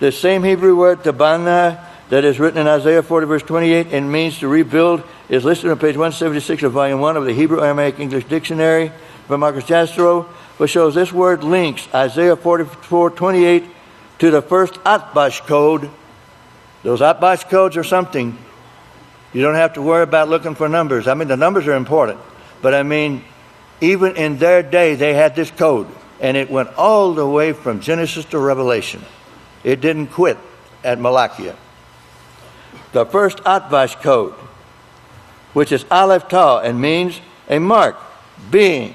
The same Hebrew word, tabana, that is written in Isaiah 40 verse 28 and means to rebuild is listed on page 176 of Volume 1 of the Hebrew Aramaic English Dictionary by Marcus Jastrow, which shows this word links Isaiah 44:28 to the first Atbash code. Those Atbash codes are something. You don't have to worry about looking for numbers. I mean, the numbers are important. But I mean, even in their day, they had this code. And it went all the way from Genesis to Revelation. It didn't quit at Mattithyah. The first Atbash code, which is Aleph Tau and means a mark, being.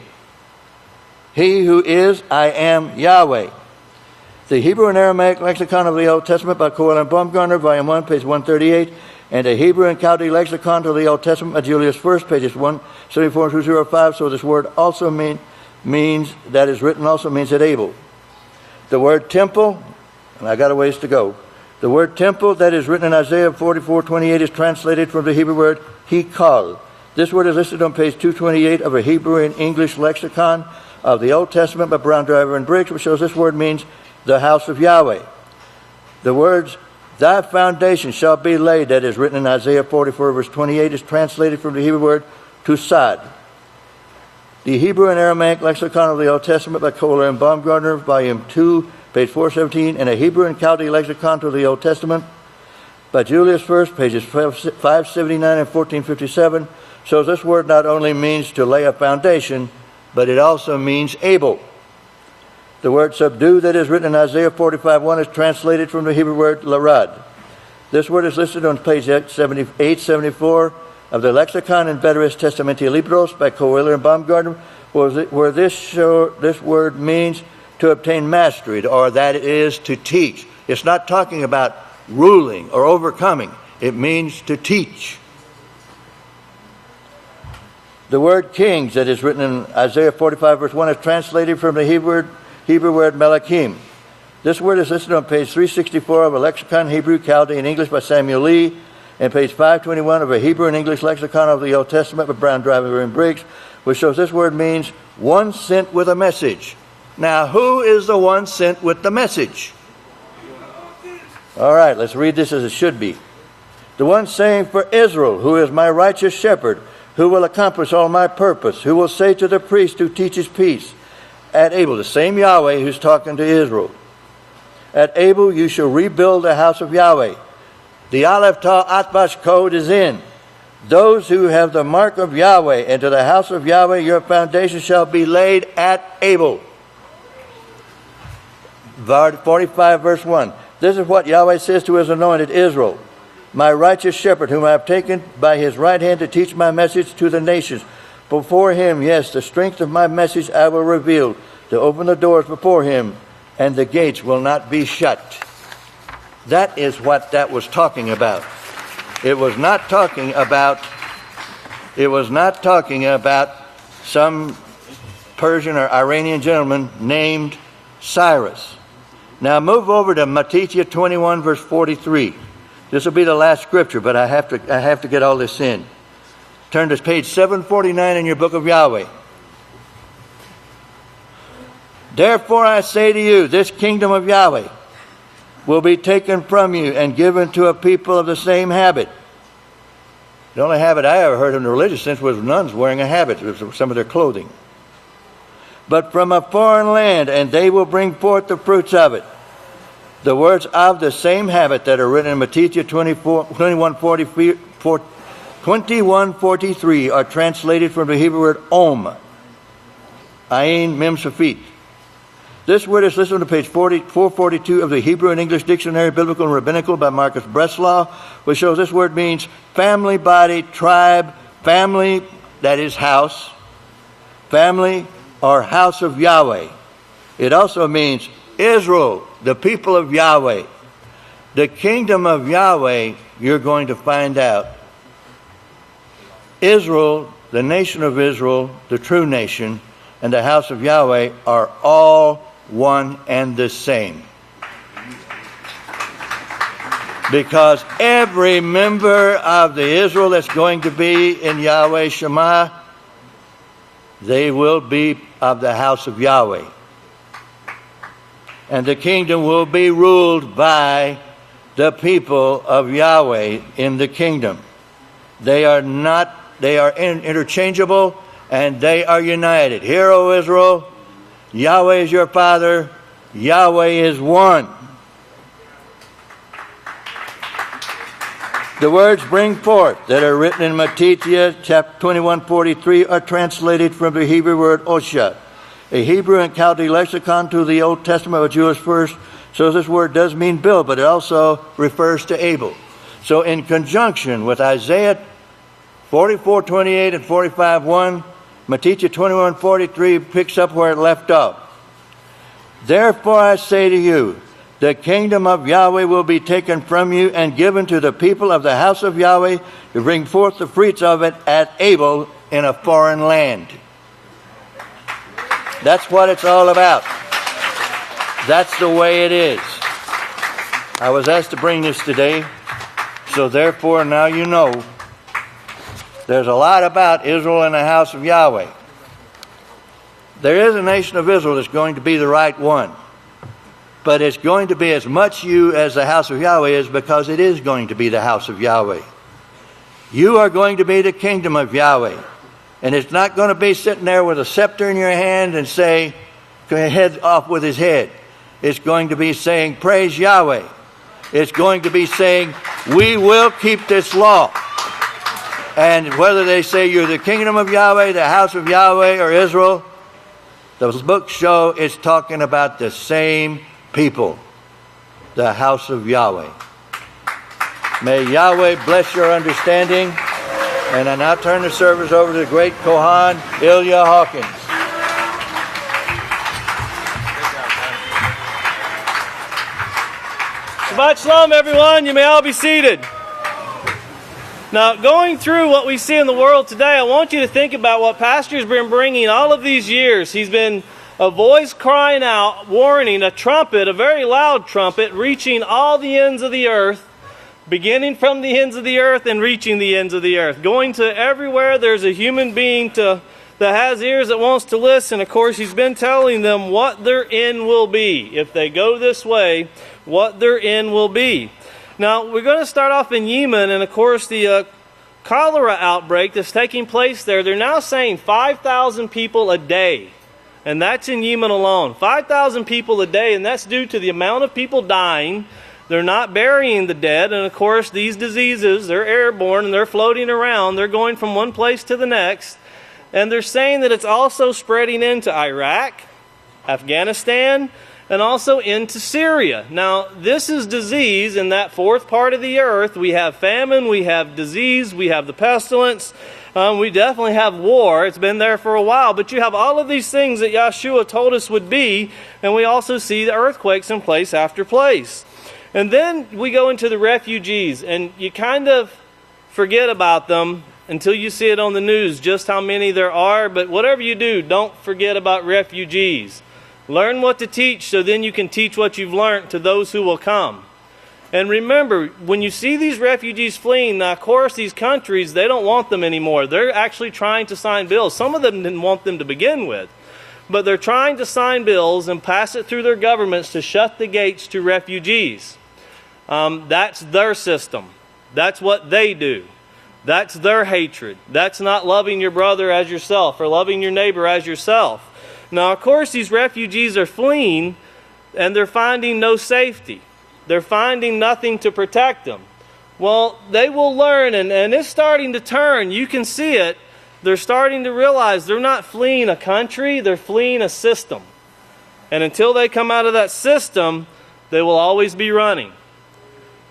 He who is, I am Yahweh. The Hebrew and Aramaic Lexicon of the Old Testament by Coelho and Baumgartner, Volume 1, page 138, and the Hebrew and Chaldee Lexicon of the Old Testament by Julius First, pages 174 and 205. So this word also means that is written also means at Abel. The word temple, and I got a ways to go. The word temple that is written in Isaiah 44:28 is translated from the Hebrew word hikal. This word is listed on page 228 of a Hebrew and English lexicon of the Old Testament by Brown, Driver, and Briggs, which shows this word means the house of Yahweh. The words, thy foundation shall be laid, that is written in Isaiah 44 verse 28, is translated from the Hebrew word tusad. The Hebrew and Aramaic lexicon of the Old Testament by Coelho and Baumgartner, Volume 2, page 417, and a Hebrew and Chaldee lexicon of the Old Testament by Julius First, pages 579 and 1457, shows this word not only means to lay a foundation, but it also means able. The word subdue that is written in Isaiah 45:1 is translated from the Hebrew word larad. This word is listed on page 874 of the Lexicon and Veteris Testamenti Libros by Coelho and Baumgartner, where this word means to obtain mastery, or that is to teach. It's not talking about ruling or overcoming. It means to teach. The word kings that is written in Isaiah 45 verse 1 is translated from the Hebrew word melachim. This word is listed on page 364 of a lexicon, Hebrew, Chaldee, and English by Samuel Lee, and page 521 of a Hebrew and English lexicon of the Old Testament by Brown, Driver, and Briggs, which shows this word means one sent with a message. Now, who is the one sent with the message? All right, let's read this as it should be. The one saying for Israel, who is my righteous shepherd, who will accomplish all my purpose, who will say to the priest who teaches peace, at Abel, the same Yahweh who's talking to Israel, at Abel you shall rebuild the house of Yahweh. The Aleph Tau Atbash code is in. Those who have the mark of Yahweh, and to the house of Yahweh your foundation shall be laid at Abel. 45 verse 1. This is what Yahweh says to his anointed Israel. My righteous shepherd, whom I have taken by his right hand to teach my message to the nations. Before him, yes, the strength of my message I will reveal, to open the doors before him, and the gates will not be shut. That is what that was talking about. It was not talking about some Persian or Iranian gentleman named Cyrus. Now move over to Mattithyah 21 verse 43. This will be the last scripture, but I have to get all this in. Turn to page 749 in your Book of Yahweh. Therefore I say to you, this kingdom of Yahweh will be taken from you and given to a people of the same habit. The only habit I ever heard in the religious sense was nuns wearing a habit of some of their clothing. But from a foreign land, and they will bring forth the fruits of it. The words of the same habit that are written in Mattithyah 21:43 are translated from the Hebrew word om, ayin mem safit. This word is listed on page 442 of the Hebrew and English Dictionary, Biblical and Rabbinical by Marcus Breslau, which shows this word means family, body, tribe, family, that is house, family or house of Yahweh. It also means Israel, the people of Yahweh. The kingdom of Yahweh, you're going to find out. Israel, the nation of Israel, the true nation, and the house of Yahweh are all one and the same. Because every member of the Israel that's going to be in Yahweh Shema, they will be of the house of Yahweh. And the kingdom will be ruled by the people of Yahweh in the kingdom. They are interchangeable, and they are united. Hear, O Israel, Yahweh is your Father, Yahweh is one. The words bring forth that are written in Mattithyah chapter 21:43 are translated from the Hebrew word osha. A Hebrew and Chaldee lexicon to the Old Testament of Jewish first, so this word does mean build, but it also refers to Abel. So in conjunction with Isaiah 44:28 and 45:1, Mattithyah 21:43 picks up where it left off. Therefore I say to you, the kingdom of Yahweh will be taken from you and given to the people of the house of Yahweh to bring forth the fruits of it at Abel in a foreign land. That's what it's all about. That's the way it is. I was asked to bring this today, so therefore now you know there's a lot about Israel and the house of Yahweh. There is a nation of Israel that's going to be the right one. But it's going to be as much you as the house of Yahweh is, because it is going to be the house of Yahweh. You are going to be the kingdom of Yahweh. And it's not going to be sitting there with a scepter in your hand and say, head off with his head. It's going to be saying, praise Yahweh. It's going to be saying, we will keep this law. And whether they say you're the kingdom of Yahweh, the house of Yahweh, or Israel, those books show it's talking about the same people, the house of Yahweh. May Yahweh bless your understanding. And I now turn the service over to the great Kohan, Ilya Hawkins. Shabbat Shalom, everyone. You may all be seated. Now, going through what we see in the world today, I want you to think about what Pastor's been bringing all of these years. He's been a voice crying out, warning, a trumpet, a very loud trumpet, reaching all the ends of the earth, beginning from the ends of the earth and reaching the ends of the earth. Going to everywhere there's a human being that has ears that wants to listen. Of course, he's been telling them what their end will be. If they go this way, what their end will be. Now, we're going to start off in Yemen, and of course the cholera outbreak that's taking place there, they're now saying 5,000 people a day. And that's in Yemen alone. 5,000 people a day, and that's due to the amount of people dying They're not burying the dead. And of course, these diseases, they're airborne and they're floating around. They're going from one place to the next. And they're saying that it's also spreading into Iraq, Afghanistan, and also into Syria. Now, this is disease in that fourth part of the earth. We have famine, we have disease, we have the pestilence, we definitely have war. It's been there for a while, but you have all of these things that Yeshua told us would be, and we also see the earthquakes in place after place. And then we go into the refugees, and you kind of forget about them until you see it on the news, just how many there are. But whatever you do, don't forget about refugees. Learn what to teach so then you can teach what you've learned to those who will come. And remember, when you see these refugees fleeing, now of course these countries, they don't want them anymore. They're actually trying to sign bills. Some of them didn't want them to begin with. But they're trying to sign bills and pass it through their governments to shut the gates to refugees. That's their system. That's what they do. That's their hatred. That's not loving your brother as yourself or loving your neighbor as yourself. Now, of course, these refugees are fleeing and they're finding no safety. They're finding nothing to protect them. Well, they will learn, and it's starting to turn. You can see it. They're starting to realize they're not fleeing a country, they're fleeing a system. And until they come out of that system, they will always be running.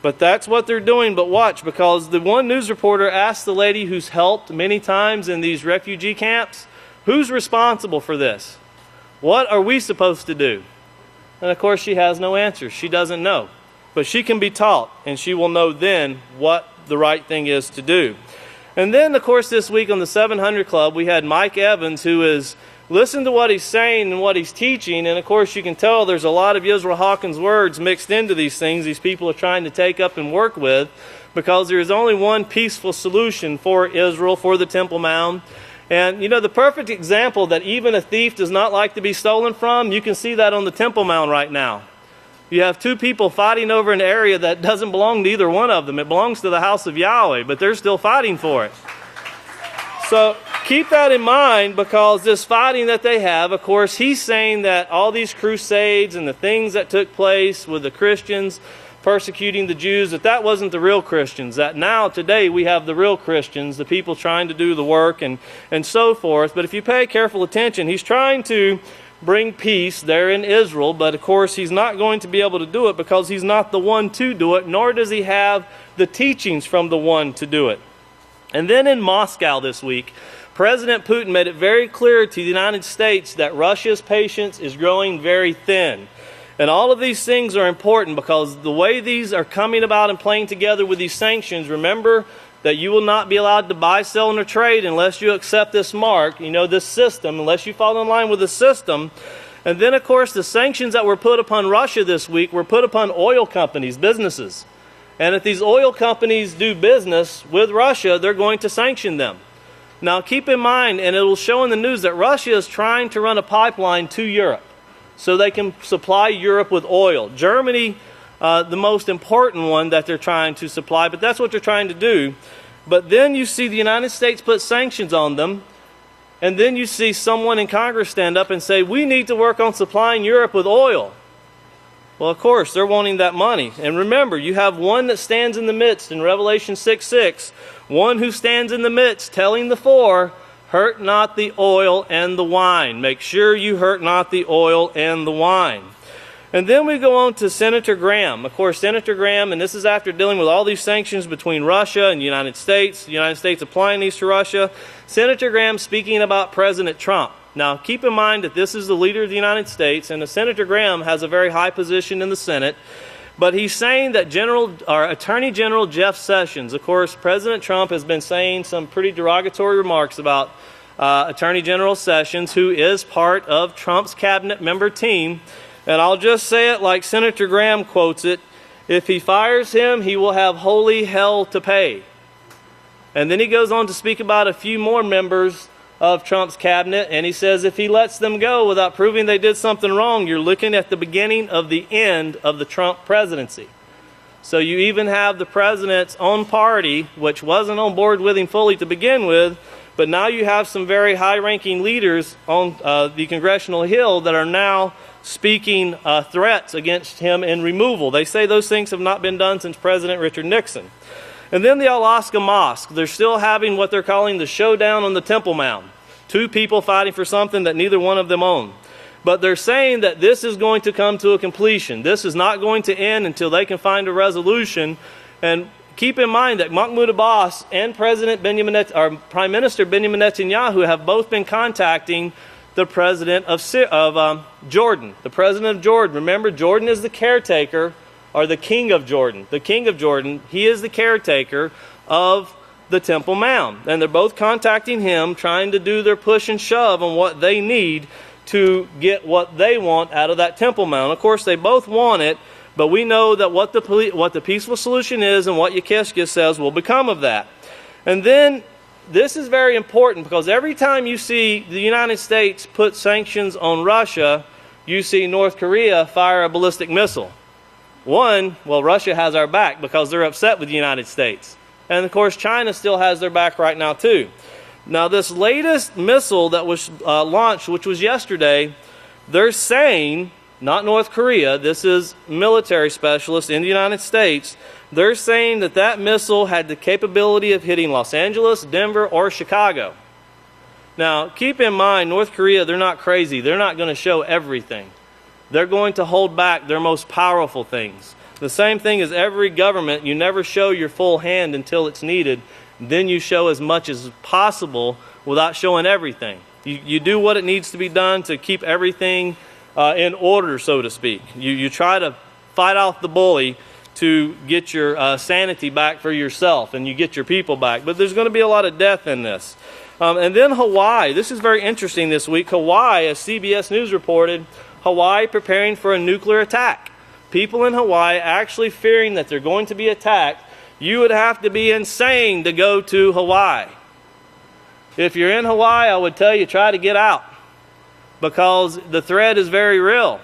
But that's what they're doing. But watch, because the one news reporter asked the lady who's helped many times in these refugee camps, who's responsible for this? What are we supposed to do? And of course she has no answer. She doesn't know. But she can be taught, and she will know then what the right thing is to do. And then, of course, this week on the 700 Club, we had Mike Evans, who is listen to what he's saying and what he's teaching. And of course, you can tell there's a lot of Israel Hawkins words mixed into these things these people are trying to take up and work with, because there is only one peaceful solution for Israel, for the Temple Mount. And, you know, the perfect example that even a thief does not like to be stolen from, you can see that on the Temple Mount right now. You have two people fighting over an area that doesn't belong to either one of them. It belongs to the House of Yahweh, but they're still fighting for it. So keep that in mind, because this fighting that they have, of course, he's saying that all these crusades and the things that took place with the Christians persecuting the Jews, that wasn't the real Christians. That now, today, we have the real Christians, the people trying to do the work and so forth. But if you pay careful attention, he's trying to bring peace there in Israel, but of course he's not going to be able to do it because he's not the one to do it, nor does he have the teachings from the one to do it. And then in Moscow this week, President Putin made it very clear to the United States that Russia's patience is growing very thin. And all of these things are important because the way these are coming about and playing together with these sanctions, remember that you will not be allowed to buy, sell, or trade unless you accept this mark, this system, unless you fall in line with the system. And then, of course, the sanctions that were put upon Russia this week were put upon oil companies, businesses. And if these oil companies do business with Russia, they're going to sanction them. Now, keep in mind, and it will show in the news, that Russia is trying to run a pipeline to Europe so they can supply Europe with oil. Germany, the most important one that they're trying to supply, but that's what they're trying to do. But then you see the United States put sanctions on them, and then you see someone in Congress stand up and say, we need to work on supplying Europe with oil. Well, of course, they're wanting that money. And remember, you have one that stands in the midst in Revelation 6:6, one who stands in the midst telling the four, hurt not the oil and the wine. Make sure you hurt not the oil and the wine. And then we go on to Senator Graham. Of course, Senator Graham, and this is after dealing with all these sanctions between Russia and the United States applying these to Russia. Senator Graham speaking about President Trump. Now, keep in mind that this is the leader of the United States, and Senator Graham has a very high position in the Senate. But he's saying that Attorney General Jeff Sessions, of course, President Trump has been saying some pretty derogatory remarks about Attorney General Sessions, who is part of Trump's cabinet member team. And I'll just say it like Senator Graham quotes it, if he fires him, he will have holy hell to pay. And then he goes on to speak about a few more members of Trump's cabinet, and he says if he lets them go without proving they did something wrong, you're looking at the beginning of the end of the Trump presidency. So you even have the president's own party, which wasn't on board with him fully to begin with, but now you have some very high-ranking leaders on the Congressional Hill that are now speaking threats against him in removal. They say those things have not been done since President Richard Nixon. And then the Alaska Mosque. They're still having what they're calling the showdown on the Temple Mount. Two people fighting for something that neither one of them own. But they're saying that this is going to come to a completion. This is not going to end until they can find a resolution. And keep in mind that Mahmoud Abbas and Prime Minister Benjamin Netanyahu have both been contacting the president of Jordan. The president of Jordan. Remember, Jordan is the caretaker, or the king of Jordan. The king of Jordan, he is the caretaker of the Temple Mount. And they're both contacting him, trying to do their push and shove on what they need to get what they want out of that Temple Mount. Of course, they both want it, but we know that what the peaceful solution is and what Yechetzqyah says will become of that. And then, this is very important, because every time you see the United States put sanctions on Russia, you see North Korea fire a ballistic missile. One, well, Russia has our back because they're upset with the United States. And of course, China still has their back right now too. Now, this latest missile that was launched, which was yesterday, they're saying, not North Korea, this is military specialists in the United States, they're saying that that missile had the capability of hitting Los Angeles, Denver, or Chicago. Now, keep in mind, North Korea, they're not crazy. They're not going to show everything. They're going to hold back their most powerful things. The same thing as every government, you never show your full hand until it's needed. Then you show as much as possible without showing everything. You do what it needs to be done to keep everything in order, so to speak. You try to fight off the bully to get your sanity back for yourself, and you get your people back. But there's going to be a lot of death in this. And then Hawaii. This is very interesting this week. Hawaii, as CBS News reported, Hawaii preparing for a nuclear attack. People in Hawaii actually fearing that they're going to be attacked. You would have to be insane to go to Hawaii. If you're in Hawaii, I would tell you, try to get out, because the threat is very real.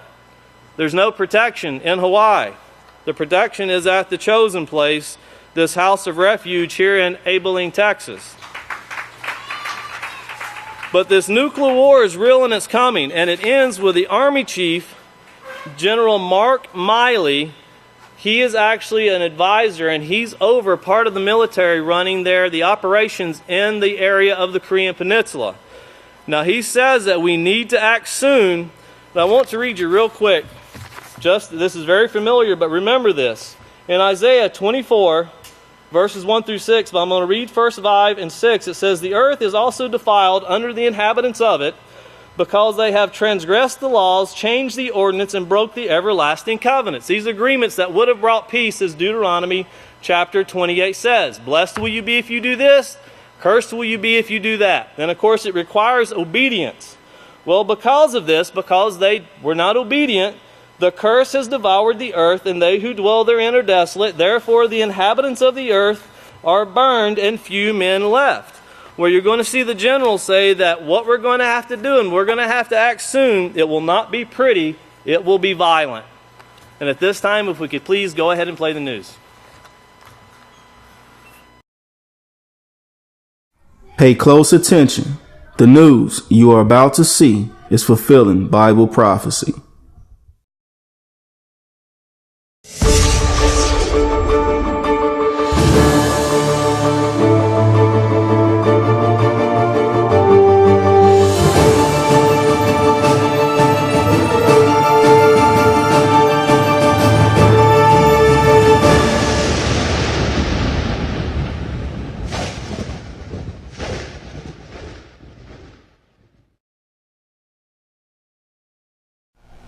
There's no protection in Hawaii. The protection is at the chosen place, this house of refuge here in Abelin, Texas. But this nuclear war is real, and it's coming, and it ends with the Army Chief, General Mark Milley. He is actually an advisor, and he's over part of the military running there, the operations in the area of the Korean Peninsula. Now, he says that we need to act soon, but I want to read you real quick. This is very familiar, but remember this. In Isaiah 24, verses 1 through 6, but I'm going to read first 5 and 6. It says, "The earth is also defiled under the inhabitants of it, because they have transgressed the laws, changed the ordinance, and broke the everlasting covenants." These agreements that would have brought peace, as Deuteronomy chapter 28 says. Blessed will you be if you do this, cursed will you be if you do that. And of course it requires obedience. Well, because of this, because they were not obedient, the curse has devoured the earth, and they who dwell therein are desolate. Therefore the inhabitants of the earth are burned, and few men left. Where you're going to see the general say that what we're going to have to do, and we're going to have to act soon, it will not be pretty, it will be violent. And at this time, if we could please go ahead and play the news. Pay close attention. The news you are about to see is fulfilling Bible prophecy.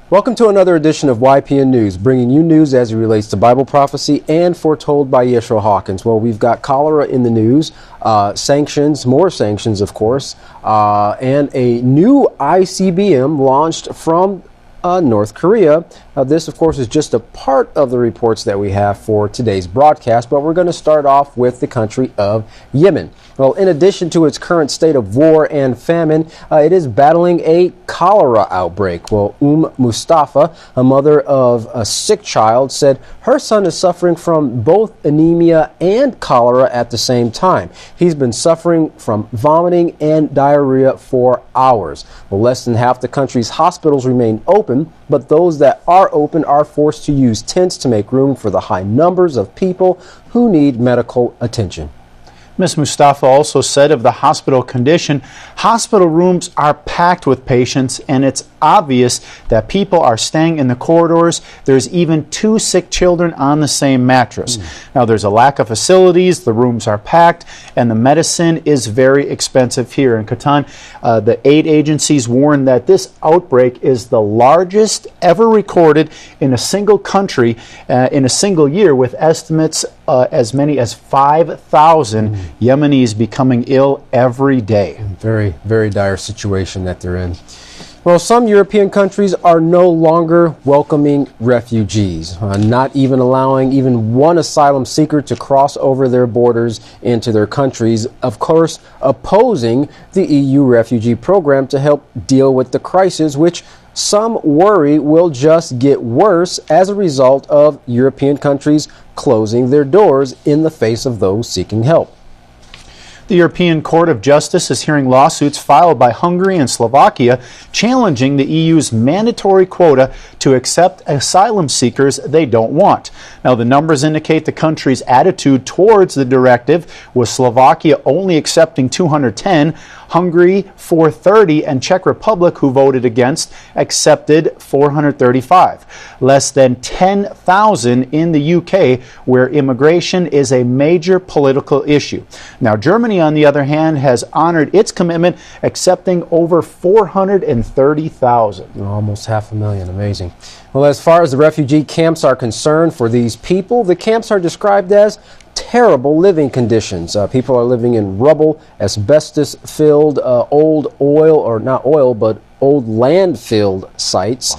Welcome to another edition of YPN News, bringing you news as it relates to Bible prophecy and foretold by Yeshua Hawkins. Well, we've got cholera in the news, sanctions, more sanctions, of course, and a new ICBM launched from North Korea. This, of course, is just a part of the reports that we have for today's broadcast, but we're going to start off with the country of Yemen. Well, in addition to its current state of war and famine, it is battling a cholera outbreak. Well, Mustafa, a mother of a sick child, said her son is suffering from both anemia and cholera at the same time. He's been suffering from vomiting and diarrhea for hours. Well, less than half the country's hospitals remain open, but those that are open are forced to use tents to make room for the high numbers of people who need medical attention. Ms. Mustafa also said of the hospital condition, hospital rooms are packed with patients, and it's obvious that people are staying in the corridors. There's even 2 sick children on the same mattress. Now, there's a lack of facilities, the rooms are packed, and the medicine is very expensive here in Kohan. The aid agencies warn that this outbreak is the largest ever recorded in a single country in a single year, with estimates as many as 5,000 Yemenis becoming ill every day. Very, very dire situation that they're in. Well, some European countries are no longer welcoming refugees, not even allowing even one asylum seeker to cross over their borders into their countries, of course, opposing the EU refugee program to help deal with the crisis, which some worry will just get worse as a result of European countries closing their doors in the face of those seeking help. The European Court of Justice is hearing lawsuits filed by Hungary and Slovakia challenging the EU's mandatory quota to accept asylum seekers they don't want. Now, the numbers indicate the country's attitude towards the directive, with Slovakia only accepting 210, Hungary 430, and Czech Republic, who voted against, accepted 435. Less than 10,000 in the UK, where immigration is a major political issue. Now, Germany, on the other hand, has honored its commitment, accepting over 430,000. Almost 500,000. Amazing. Well, as far as the refugee camps are concerned, for these people, the camps are described as terrible living conditions. People are living in rubble, asbestos-filled, old oil, or not oil, but old land-filled sites.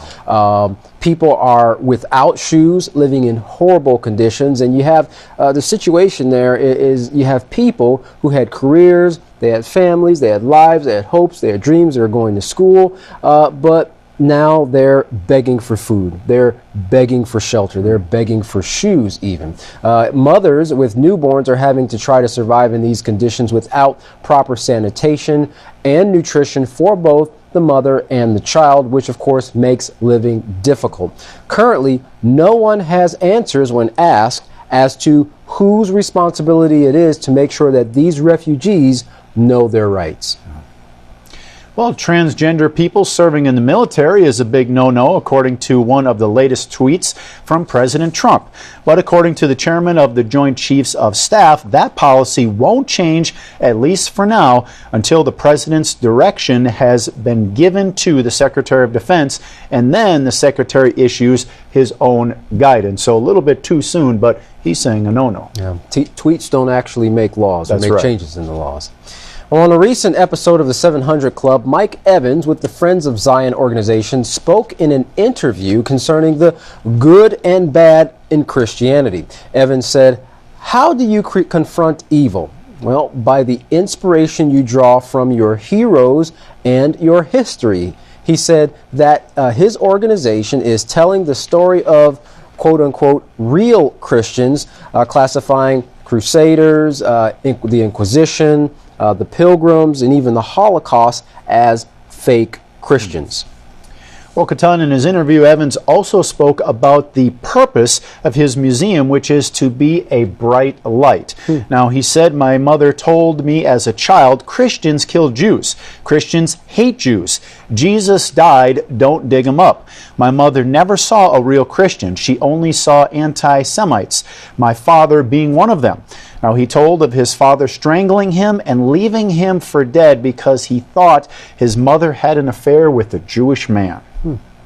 People are without shoes, living in horrible conditions, and you have the situation there is you have people who had careers, they had families, they had lives, they had hopes, they had dreams, they were going to school, but now they're begging for food, they're begging for shelter, they're begging for shoes even. Mothers with newborns are having to try to survive in these conditions without proper sanitation and nutrition for both the mother and the child, which of course makes living difficult. Currently, no one has answers when asked as to whose responsibility it is to make sure that these refugees know their rights. Well, transgender people serving in the military is a big no-no, according to one of the latest tweets from President Trump. But according to the chairman of the Joint Chiefs of Staff, that policy won't change, at least for now, until the president's direction has been given to the Secretary of Defense, and then the Secretary issues his own guidance. So a little bit too soon, but he's saying a no-no. Yeah. Tweets don't actually make laws or That's make right. changes in the laws. Well, on a recent episode of the 700 Club, Mike Evans with the Friends of Zion organization spoke in an interview concerning the good and bad in Christianity. Evans said, "How do you confront evil? Well, by the inspiration you draw from your heroes and your history." He said that his organization is telling the story of quote-unquote real Christians, classifying Crusaders, the Inquisition, the Pilgrims, and even the Holocaust as fake Christians. Well, Kohan, in his interview, Evans also spoke about the purpose of his museum, which is to be a bright light. Now, he said, "My mother told me as a child, Christians kill Jews. Christians hate Jews. Jesus died, don't dig him up. My mother never saw a real Christian. She only saw anti-Semites, my father being one of them." Now, he told of his father strangling him and leaving him for dead because he thought his mother had an affair with a Jewish man.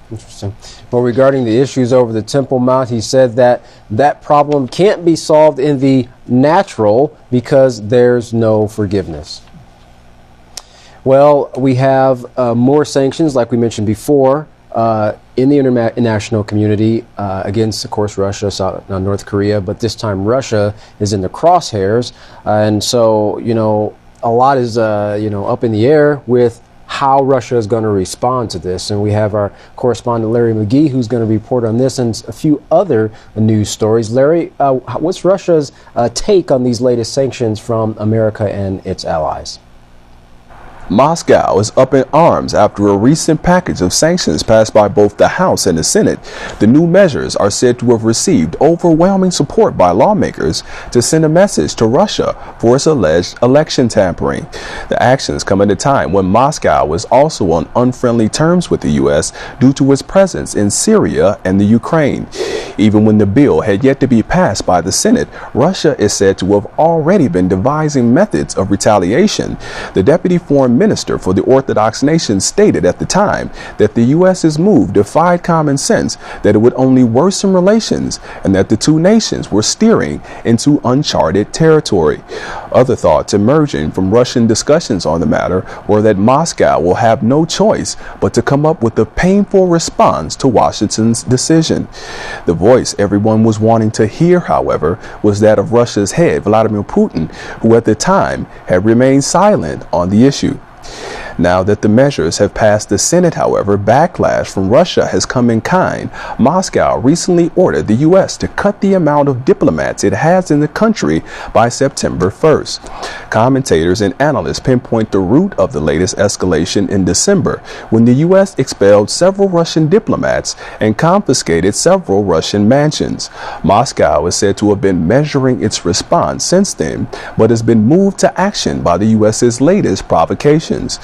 Interesting. Well, regarding the issues over the Temple Mount, he said that that problem can't be solved in the natural because there's no forgiveness. Well, we have more sanctions, like we mentioned before. in the international community against, of course, Russia, North Korea, but this time Russia is in the crosshairs. And so, a lot is, up in the air with how Russia is going to respond to this. And we have our correspondent, Larry McGee, who's going to report on this and a few other news stories. Larry, what's Russia's take on these latest sanctions from America and its allies? Moscow is up in arms after a recent package of sanctions passed by both the House and the Senate. The new measures are said to have received overwhelming support by lawmakers to send a message to Russia for its alleged election tampering. The actions come at a time when Moscow is also on unfriendly terms with the U.S. due to its presence in Syria and the Ukraine. Even when the bill had yet to be passed by the Senate, Russia is said to have already been devising methods of retaliation. The deputy foreign minister for the Orthodox nation stated at the time that the U.S.'s move defied common sense, that it would only worsen relations, and that the two nations were steering into uncharted territory. Other thoughts emerging from Russian discussions on the matter were that Moscow will have no choice but to come up with a painful response to Washington's decision. The voice everyone was wanting to hear, however, was that of Russia's head, Vladimir Putin, who at the time had remained silent on the issue. Now that the measures have passed the Senate, however, backlash from Russia has come in kind. Moscow recently ordered the U.S. to cut the amount of diplomats it has in the country by September 1st. Commentators and analysts pinpoint the root of the latest escalation in December, when the U.S. expelled several Russian diplomats and confiscated several Russian mansions. Moscow is said to have been measuring its response since then, but has been moved to action by the U.S.'s latest provocations.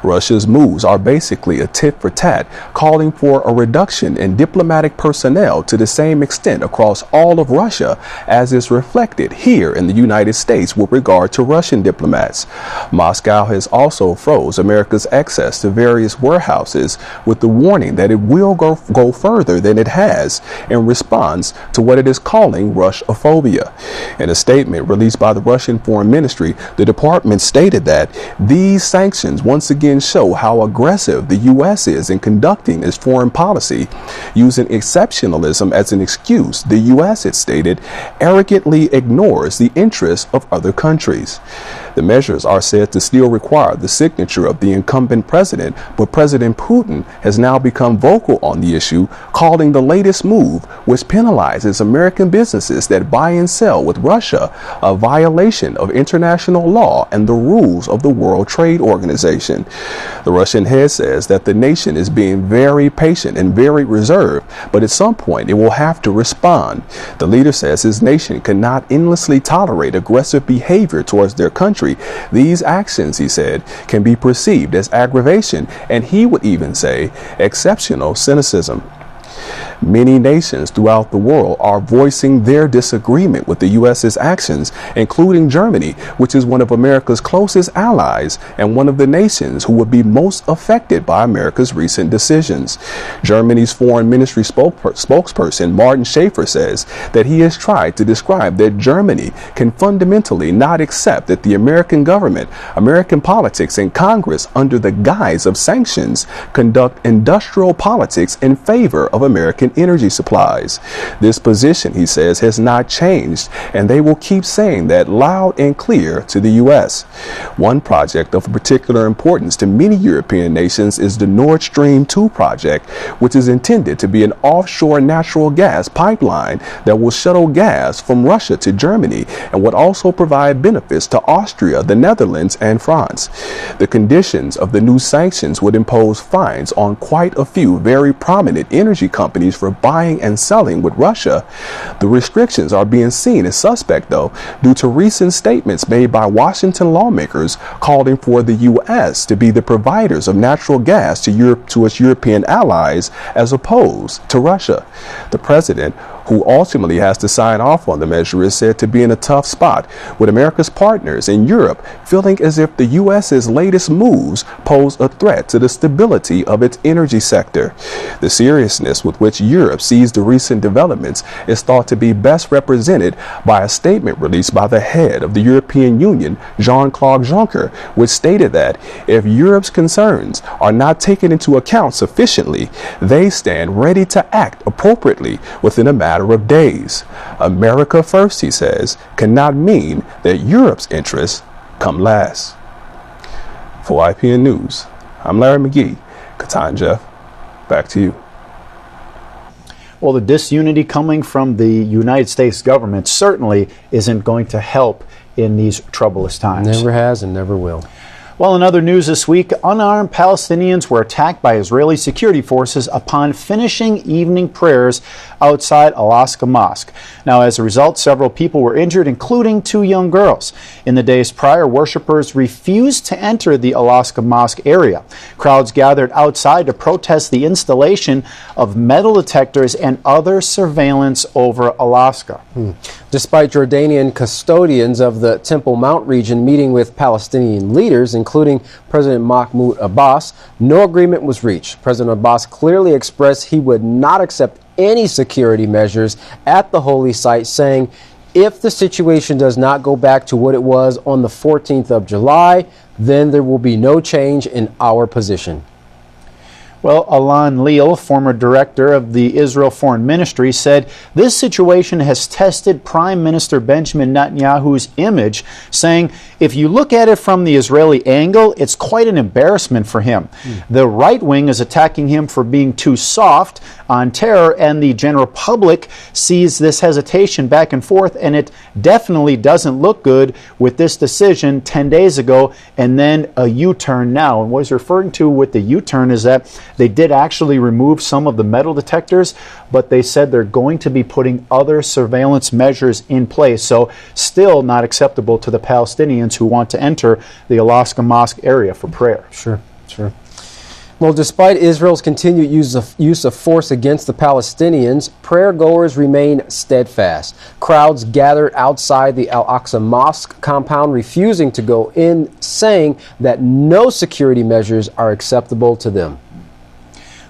Russia's moves are basically a tit for tat, calling for a reduction in diplomatic personnel to the same extent across all of Russia as is reflected here in the United States with regard to Russian diplomats. Moscow has also froze America's access to various warehouses with the warning that it will go further than it has in response to what it is calling Russophobia. In a statement released by the Russian Foreign Ministry, the department stated that these sanctions once again show how aggressive the U.S. is in conducting its foreign policy. Using exceptionalism as an excuse, the U.S., it stated, arrogantly ignores the interests of other countries. The measures are said to still require the signature of the incumbent president, but President Putin has now become vocal on the issue, calling the latest move, which penalizes American businesses that buy and sell with Russia, a violation of international law and the rules of the World Trade Organization. The Russian head says that the nation is being very patient and very reserved, but at some point it will have to respond. The leader says his nation cannot endlessly tolerate aggressive behavior towards their country. These actions, he said, can be perceived as aggravation, and he would even say exceptional cynicism. Many nations throughout the world are voicing their disagreement with the U.S.'s actions, including Germany, which is one of America's closest allies and one of the nations who would be most affected by America's recent decisions. Germany's foreign ministry spokesperson Martin Schaefer says that he has tried to describe that Germany can fundamentally not accept that the American government, American politics, and Congress, under the guise of sanctions, conduct industrial politics in favor of American energy supplies. This position, he says, has not changed, and they will keep saying that loud and clear to the U.S. One project of particular importance to many European nations is the Nord Stream 2 project, which is intended to be an offshore natural gas pipeline that will shuttle gas from Russia to Germany and would also provide benefits to Austria, the Netherlands, and France. The conditions of the new sanctions would impose fines on quite a few very prominent energy companies for buying and selling with Russia. The restrictions are being seen as suspect, though, due to recent statements made by Washington lawmakers calling for the U.S. to be the providers of natural gas to its European allies as opposed to Russia. The president who ultimately has to sign off on the measure, is said to be in a tough spot, with America's partners in Europe feeling as if the U.S.'s latest moves pose a threat to the stability of its energy sector. The seriousness with which Europe sees the recent developments is thought to be best represented by a statement released by the head of the European Union, Jean-Claude Juncker, which stated that if Europe's concerns are not taken into account sufficiently, they stand ready to act appropriately within a matter of days. America first, he says, cannot mean that Europe's interests come last. For IPN News, I'm Larry McGee. Katan Jeff, back to you. Well, the disunity coming from the United States government certainly isn't going to help in these troublous times. Never has and never will. Well, in other news this week, unarmed Palestinians were attacked by Israeli security forces upon finishing evening prayers outside Al-Aqsa Mosque. Now, as a result, several people were injured, including 2 young girls. In the days prior, worshippers refused to enter the Al-Aqsa Mosque area. Crowds gathered outside to protest the installation of metal detectors and other surveillance over Al-Aqsa. Despite Jordanian custodians of the Temple Mount region meeting with Palestinian leaders, including President Mahmoud Abbas, no agreement was reached. President Abbas clearly expressed he would not accept any security measures at the holy site, saying if the situation does not go back to what it was on the 14th of July, then there will be no change in our position. Well, Alon Leal, former director of the Israel Foreign Ministry, said this situation has tested Prime Minister Benjamin Netanyahu's image, saying if you look at it from the Israeli angle, it's quite an embarrassment for him. The right wing is attacking him for being too soft on terror, and the general public sees this hesitation back and forth, and it definitely doesn't look good with this decision 10 days ago and then a U-turn now. And what he's referring to with the U-turn is that they did actually remove some of the metal detectors, but they said they're going to be putting other surveillance measures in place. So still not acceptable to the Palestinians who want to enter the Al-Aqsa Mosque area for prayer. Sure. Well, despite Israel's continued use of force against the Palestinians, prayer goers remain steadfast. Crowds gathered outside the Al-Aqsa Mosque compound, refusing to go in, saying that no security measures are acceptable to them.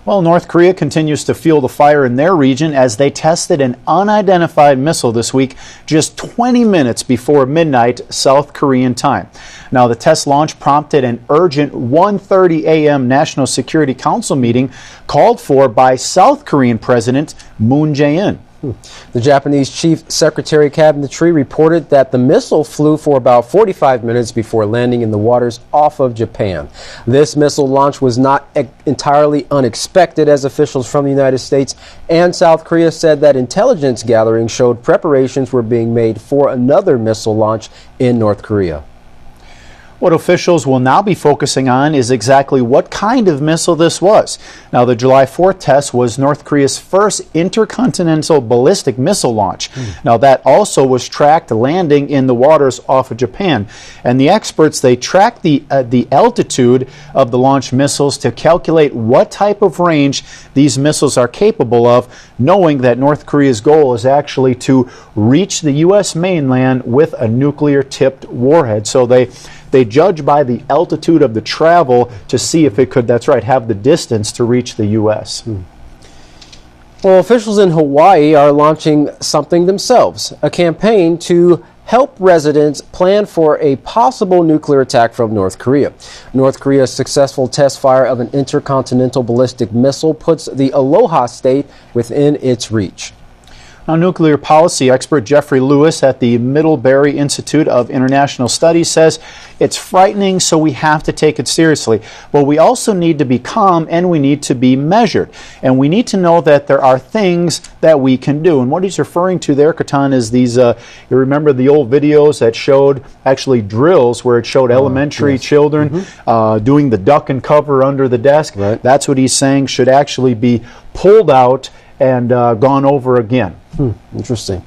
Well, North Korea continues to fuel the fire in their region as they tested an unidentified missile this week just 20 minutes before midnight South Korean time. Now, the test launch prompted an urgent 1:30 a.m. National Security Council meeting called for by South Korean President Moon Jae-in. The Japanese Chief Secretary Cabinetry reported that the missile flew for about 45 minutes before landing in the waters off of Japan. This missile launch was not entirely unexpected, as officials from the United States and South Korea said that intelligence gathering showed preparations were being made for another missile launch in North Korea. What officials will now be focusing on is exactly what kind of missile this was. Now, the July 4th test was North Korea's first intercontinental ballistic missile launch. Now, that also was tracked landing in the waters off of Japan. And the experts, they tracked the altitude of the launch missiles to calculate what type of range these missiles are capable of, knowing that North Korea's goal is actually to reach the U.S. mainland with a nuclear-tipped warhead. So they judge by the altitude of the travel to see if it could, that's right, have the distance to reach the U.S. Well, officials in Hawaii are launching something themselves, a campaign to help residents plan for a possible nuclear attack from North Korea. North Korea's successful test fire of an intercontinental ballistic missile puts the Aloha State within its reach. Now, nuclear policy expert Jeffrey Lewis at the Middlebury Institute of International Studies says it's frightening, so we have to take it seriously. But we also need to be calm and we need to be measured. And we need to know that there are things that we can do. And what he's referring to there, Katan, is these, you remember the old videos that showed actually drills where it showed elementary children doing the duck and cover under the desk. Right. That's what he's saying should actually be pulled out and gone over again. Interesting.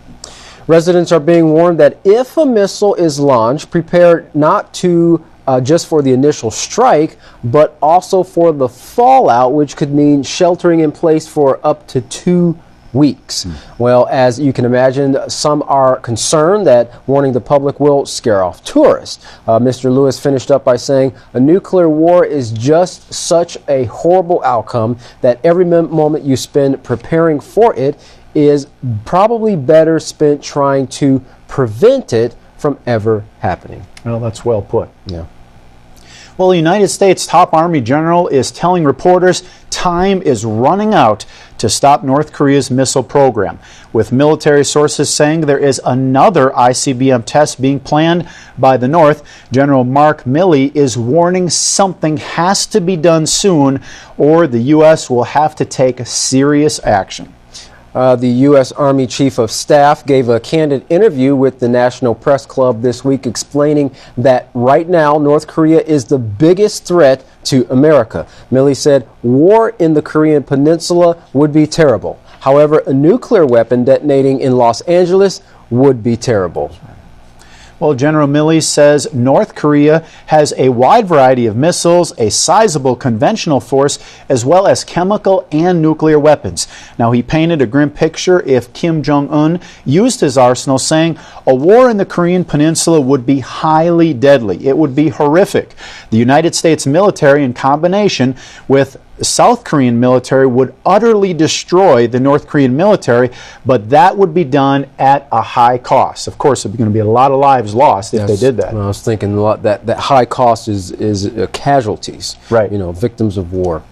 Residents are being warned that if a missile is launched, prepare not to just for the initial strike, but also for the fallout, which could mean sheltering in place for up to 2 weeks. Well, as you can imagine, some are concerned that warning the public will scare off tourists. Mr. Lewis finished up by saying, a nuclear war is just such a horrible outcome that every moment you spend preparing for it is probably better spent trying to prevent it from ever happening. Well, that's well put. Yeah. Well, the United States top Army general is telling reporters time is running out to stop North Korea's missile program, with military sources saying there is another ICBM test being planned by the North. General Mark Milley is warning something has to be done soon, or the U.S. will have to take serious action. The U.S. Army Chief of Staff gave a candid interview with the National Press Club this week, explaining that right now North Korea is the biggest threat to America. Milley said war in the Korean Peninsula would be terrible. However, a nuclear weapon detonating in Los Angeles would be terrible. Well, General Milley says North Korea has a wide variety of missiles, a sizable conventional force, as well as chemical and nuclear weapons. Now, he painted a grim picture if Kim Jong-un used his arsenal, saying a war in the Korean Peninsula would be highly deadly. It would be horrific. The United States military, in combination with the South Korean military, would utterly destroy the North Korean military, but that would be done at a high cost. Of course, there's going to be a lot of lives lost if they did that. Well, I was thinking a lot that high cost is casualties, right? Victims of war.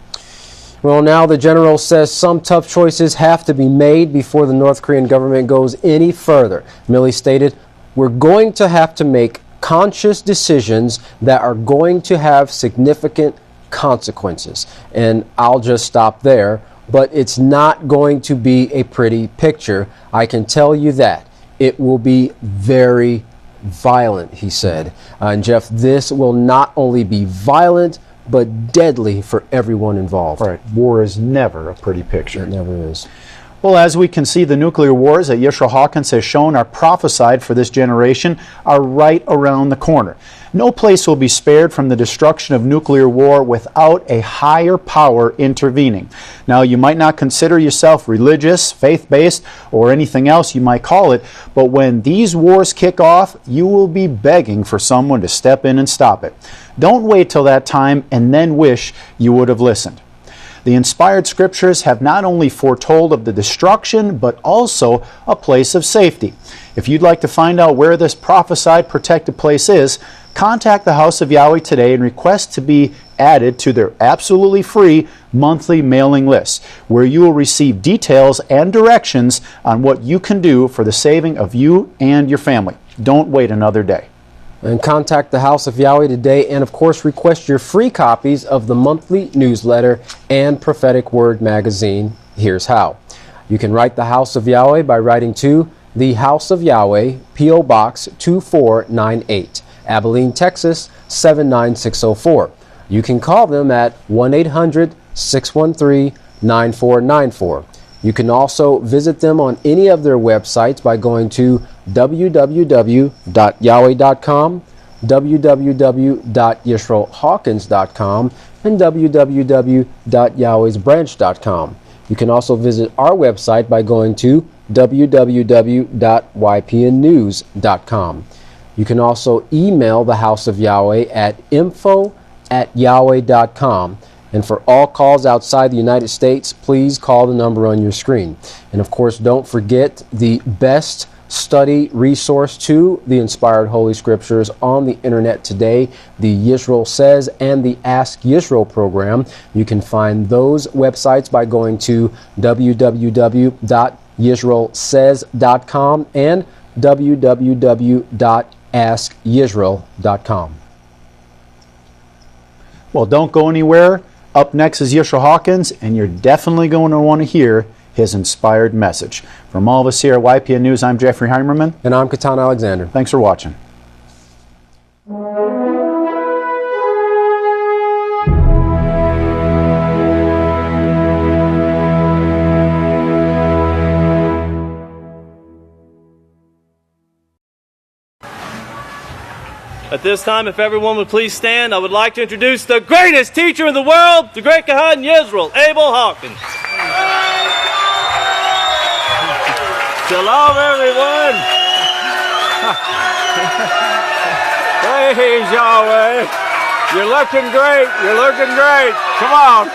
Well, now the general says some tough choices have to be made before the North Korean government goes any further. Milley stated, "We're going to have to make conscious decisions that are going to have significant consequences." And I'll just stop there, but it's not going to be a pretty picture. I can tell you that. It will be very violent, he said. And Jeff, this will not only be violent, but deadly for everyone involved. Right. War is never a pretty picture. It never is. Well, as we can see, the nuclear wars that Yisrael Hawkins has shown are prophesied for this generation are right around the corner. No place will be spared from the destruction of nuclear war without a higher power intervening. Now, you might not consider yourself religious, faith-based, or anything else you might call it, but when these wars kick off, you will be begging for someone to step in and stop it. Don't wait till that time and then wish you would have listened. The inspired scriptures have not only foretold of the destruction, but also a place of safety. If you'd like to find out where this prophesied protected place is, contact the House of Yahweh today and request to be added to their absolutely free monthly mailing list, where you will receive details and directions on what you can do for the saving of you and your family. Don't wait another day. And contact the House of Yahweh today, and of course request your free copies of the monthly newsletter and Prophetic Word magazine. Here's how. You can write the House of Yahweh by writing to the House of Yahweh, P.O. Box 2498, Abilene, Texas 79604. You can call them at 1-800-613-9494. You can also visit them on any of their websites by going to www.yahweh.com, www.yisraelhawkins.com, and www.yahwehsbranch.com. You can also visit our website by going to www.ypnnews.com. You can also email the House of Yahweh at info@yahweh.com. And for all calls outside the United States, please call the number on your screen. And of course, don't forget the best study resource to the inspired Holy Scriptures on the internet today, the Yisrael Says and the Ask Yisrael program. You can find those websites by going to www.yisraelsays.com and www.askyisrael.com. Well, don't go anywhere. Up next is Yisrael Hawkins, and you're definitely going to want to hear his inspired message. From all of us here at YPN News, I'm Jeffrey Heimerman. And I'm Kohan Alexander. Thanks for watching. At this time, if everyone would please stand, I would like to introduce the greatest teacher in the world, the great Kohan Yisrayl Abel Hawkins. Shalom, everyone. Praise Yahweh. You're looking great. You're looking great. Come on.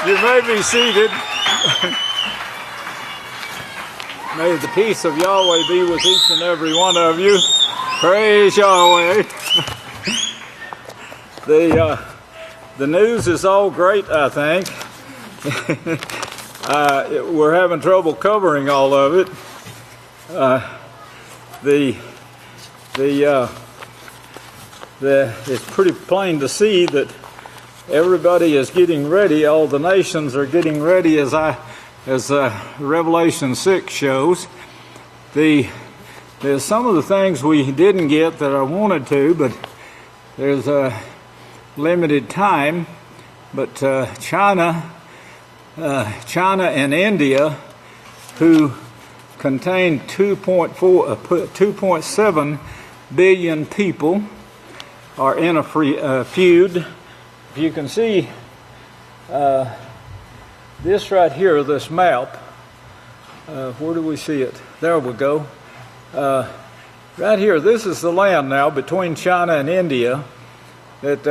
You may be seated. May the peace of Yahweh be with each and every one of you. Praise Yahweh. The news is all great, I think. We're having trouble covering all of it. It's pretty plain to see that everybody is getting ready. All the nations are getting ready, as Revelation 6 shows. There's some of the things we didn't get that I wanted to, but there's a limited time. But China and India, who contain 2.7 billion people, are in a feud. If you can see this right here, this map, where do we see it? There we go. Right here, this is the land now between China and India that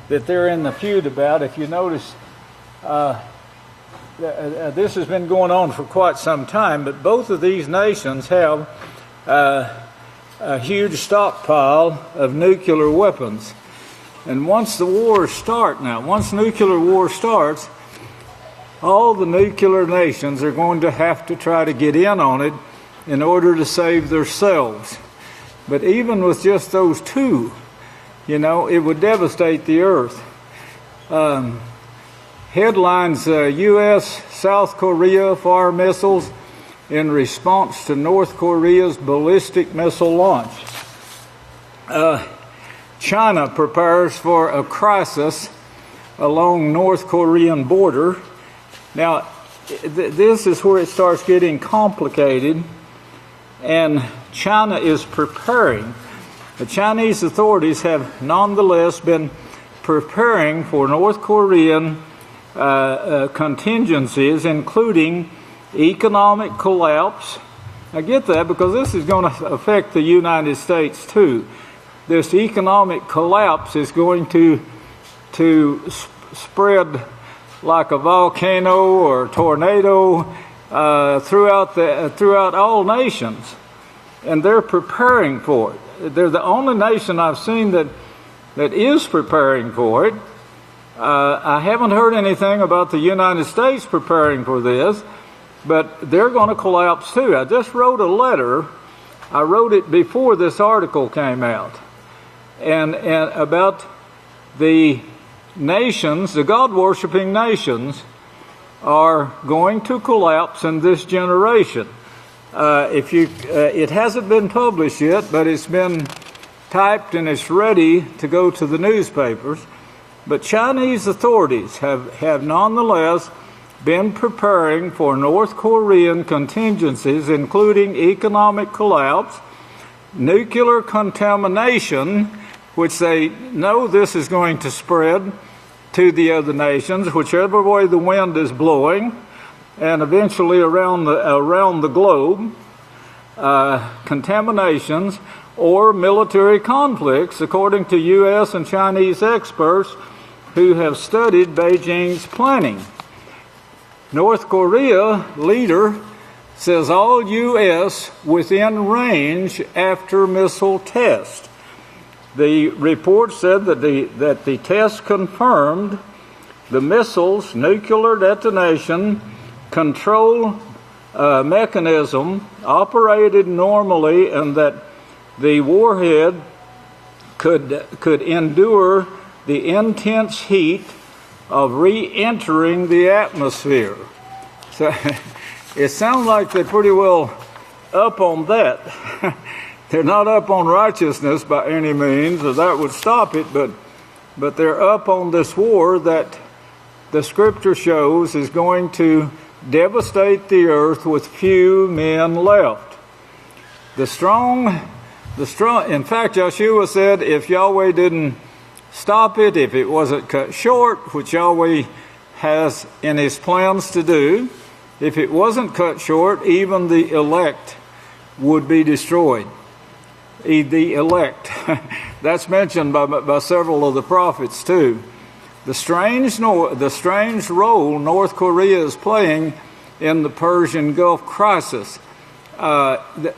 they're in the feud about. If you notice, this has been going on for quite some time, but both of these nations have a huge stockpile of nuclear weapons. And once the wars start now, once nuclear war starts, all the nuclear nations are going to have to try to get in on it in order to save themselves. But even with just those two, it would devastate the earth. Headlines, U.S. South Korea fire missiles in response to North Korea's ballistic missile launch. China prepares for a crisis along North Korean border. Now, this is where it starts getting complicated, and China is preparing. The Chinese authorities have nonetheless been preparing for North Korean contingencies, including economic collapse. I get that because this is going to affect the United States too. This economic collapse is going to spread like a volcano or tornado throughout all nations, and they're preparing for it. They're the only nation I've seen that is preparing for it. I haven't heard anything about the United States preparing for this, but they're going to collapse too. I just wrote a letter. I wrote it before this article came out, and about the nations, the God-worshiping nations, are going to collapse in this generation. It hasn't been published yet, but it's been typed and it's ready to go to the newspapers. But Chinese authorities have nonetheless been preparing for North Korean contingencies, including economic collapse, nuclear contamination, which they know this is going to spread to the other nations, whichever way the wind is blowing, and eventually around the globe, contaminations or military conflicts, according to U.S. and Chinese experts who have studied Beijing's planning. North Korea leader says all U.S. within range after missile test. The report said that the test confirmed the missile's nuclear detonation control mechanism operated normally, and that the warhead could endure the intense heat of re-entering the atmosphere. So it sounds like they're pretty well up on that. They're not up on righteousness by any means, or that would stop it, but they're up on this war that the scripture shows is going to devastate the earth with few men left. The strong, in fact, Joshua said if Yahweh didn't stop it, if it wasn't cut short, which Yahweh has in his plans to do. If it wasn't cut short, even the elect would be destroyed. The elect. That's mentioned by several of the prophets too. The strange role North Korea is playing in the Persian Gulf crisis.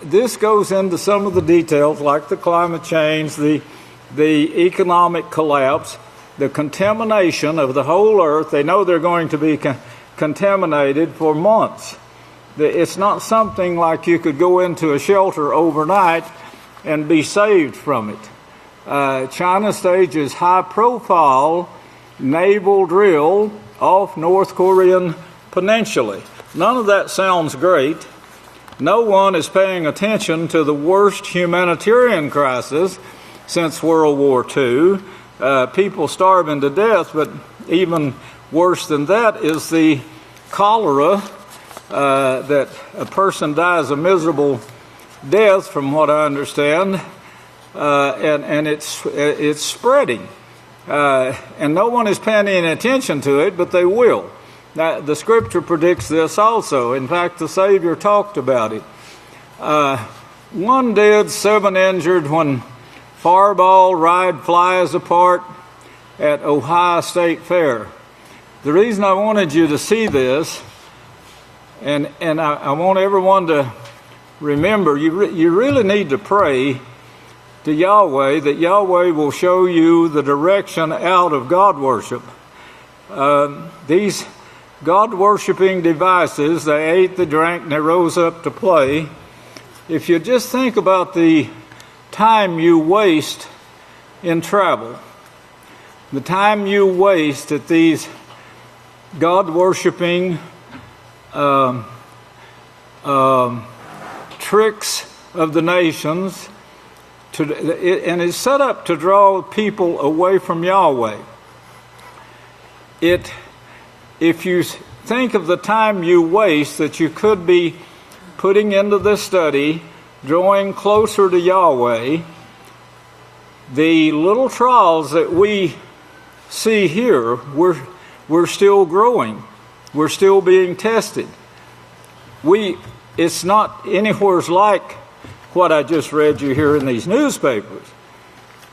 This goes into some of the details, like the climate change, the economic collapse, the contamination of the whole earth. They know they're going to be contaminated for months. It's not something like you could go into a shelter overnight and be saved from it. China stages high-profile naval drill off North Korean peninsula. None of that sounds great. No one is paying attention to the worst humanitarian crisis since World War II. People starving to death, but even worse than that is the cholera, that a person dies a miserable death, from what I understand, and it's spreading. And no one is paying any attention to it, but they will. Now, the Scripture predicts this also. In fact, the Savior talked about it. 1 dead, 7 injured when fireball ride flies apart at Ohio State Fair. The reason I wanted you to see this, and I want everyone to remember, you really need to pray to Yahweh that Yahweh will show you the direction out of God worship. These God-worshiping devices, they ate, they drank, and they rose up to play. If you just think about the time you waste in travel, the time you waste at these God-worshiping tricks of the nations, and it's set up to draw people away from Yahweh. If you think of the time you waste that you could be putting into this study, drawing closer to Yahweh, the little trials that we see here, we're still growing. We're still being tested. It's not anywhere like what I just read you here in these newspapers,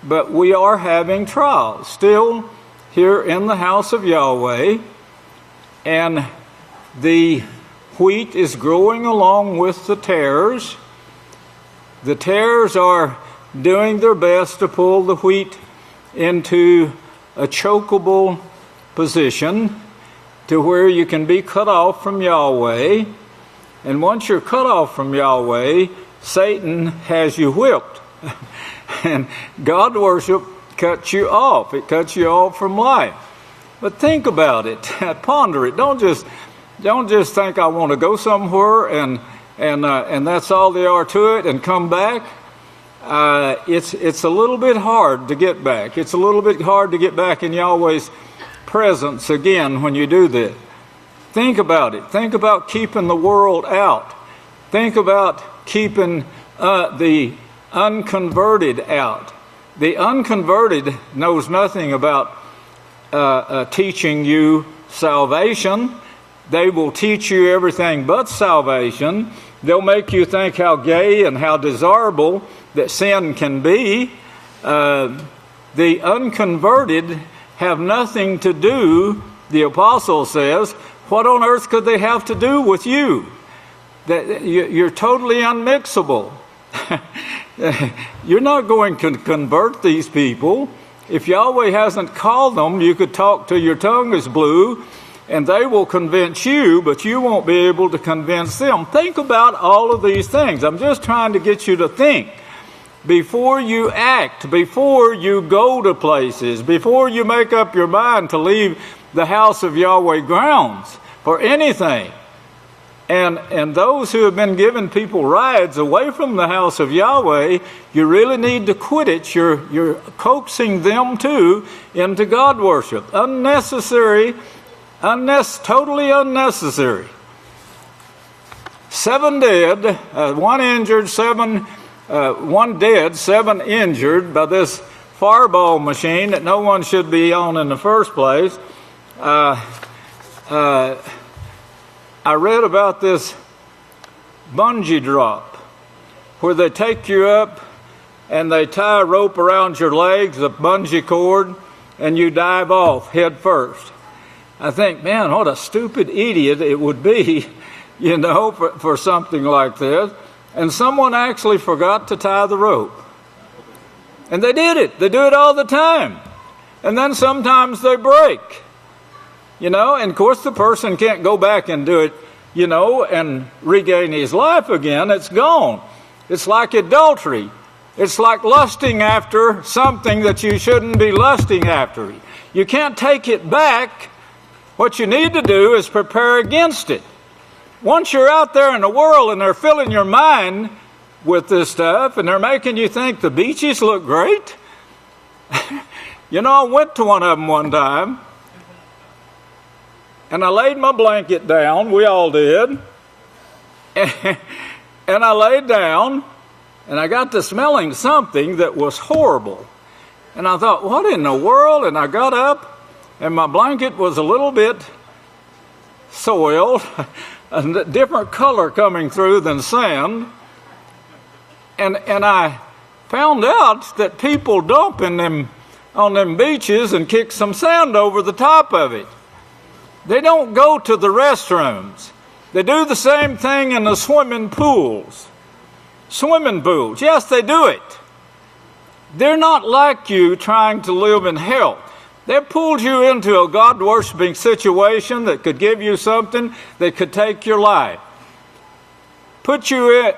but we are having trials still here in the house of Yahweh. And the wheat is growing along with the tares. The tares are doing their best to pull the wheat into a chokeable position to where you can be cut off from Yahweh. And once you're cut off from Yahweh, Satan has you whipped. And God worship cuts you off. It cuts you off from life. But think about it, ponder it. Don't just think I want to go somewhere and that's all there are to it and come back. It's a little bit hard to get back. It's a little bit hard to get back in Yahweh's presence again when you do that. Think about it. Think about keeping the world out. Think about keeping the unconverted out. The unconverted knows nothing about teaching you salvation. They will teach you everything but salvation. They'll make you think how gay and how desirable that sin can be. The unconverted have nothing to do, the apostle says. What on earth could they have to do with you? That you're totally unmixable. You're not going to convert these people. If Yahweh hasn't called them, you could talk till your tongue is blue, and they will convince you, but you won't be able to convince them. Think about all of these things. I'm just trying to get you to think. Before you act, before you go to places, before you make up your mind to leave the house of Yahweh grounds for anything. And those who have been giving people rides away from the house of Yahweh, you really need to quit it. You're coaxing them too into God worship. Unnecessary, totally unnecessary. 7 dead, 1 injured, 1 dead, 7 injured by this fireball machine that no one should be on in the first place. I read about this bungee drop, where they take you up and they tie a rope around your legs, a bungee cord, and you dive off head first. I think, man, what a stupid idiot it would be, you know, for something like this. And someone actually forgot to tie the rope. And they did it. They do it all the time. And then sometimes they break. You know, and of course the person can't go back and do it, you know, and regain his life again. It's gone. It's like adultery. It's like lusting after something that you shouldn't be lusting after. You can't take it back. What you need to do is prepare against it. Once you're out there in the world and they're filling your mind with this stuff and they're making you think the beaches look great. You know, I went to one of them one time and I laid my blanket down. We all did. And I laid down and I got to smelling something that was horrible. And I thought, what in the world? And I got up and my blanket was a little bit soiled, a different color coming through than sand. And I found out that people dump in them on them beaches and kick some sand over the top of it. They don't go to the restrooms. They do the same thing in the swimming pools. Swimming pools, yes, they do it. They're not like you trying to live in health. They've pulled you into a God-worshiping situation that could give you something that could take your life. Put you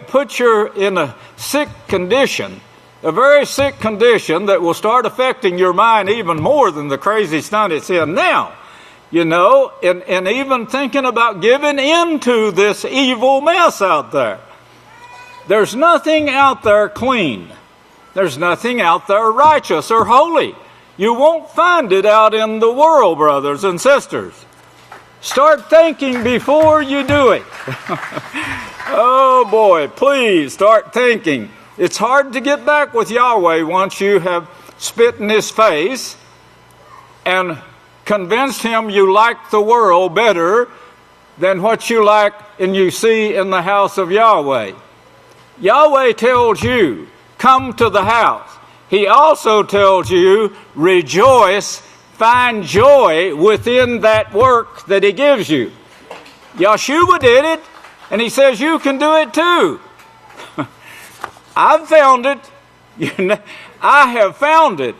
in a sick condition, a very sick condition that will start affecting your mind even more than the crazy stuff it's in now. You know, and even thinking about giving into this evil mess out there. There's nothing out there clean. There's nothing out there righteous or holy. You won't find it out in the world, brothers and sisters. Start thinking before you do it. Oh boy, please start thinking. It's hard to get back with Yahweh once you have spit in his face and convinced him you like the world better than what you like and you see in the house of Yahweh. Yahweh tells you, come to the house. He also tells you, rejoice, find joy within that work that he gives you. Yeshua did it, and he says you can do it too. I've found it. I have found it.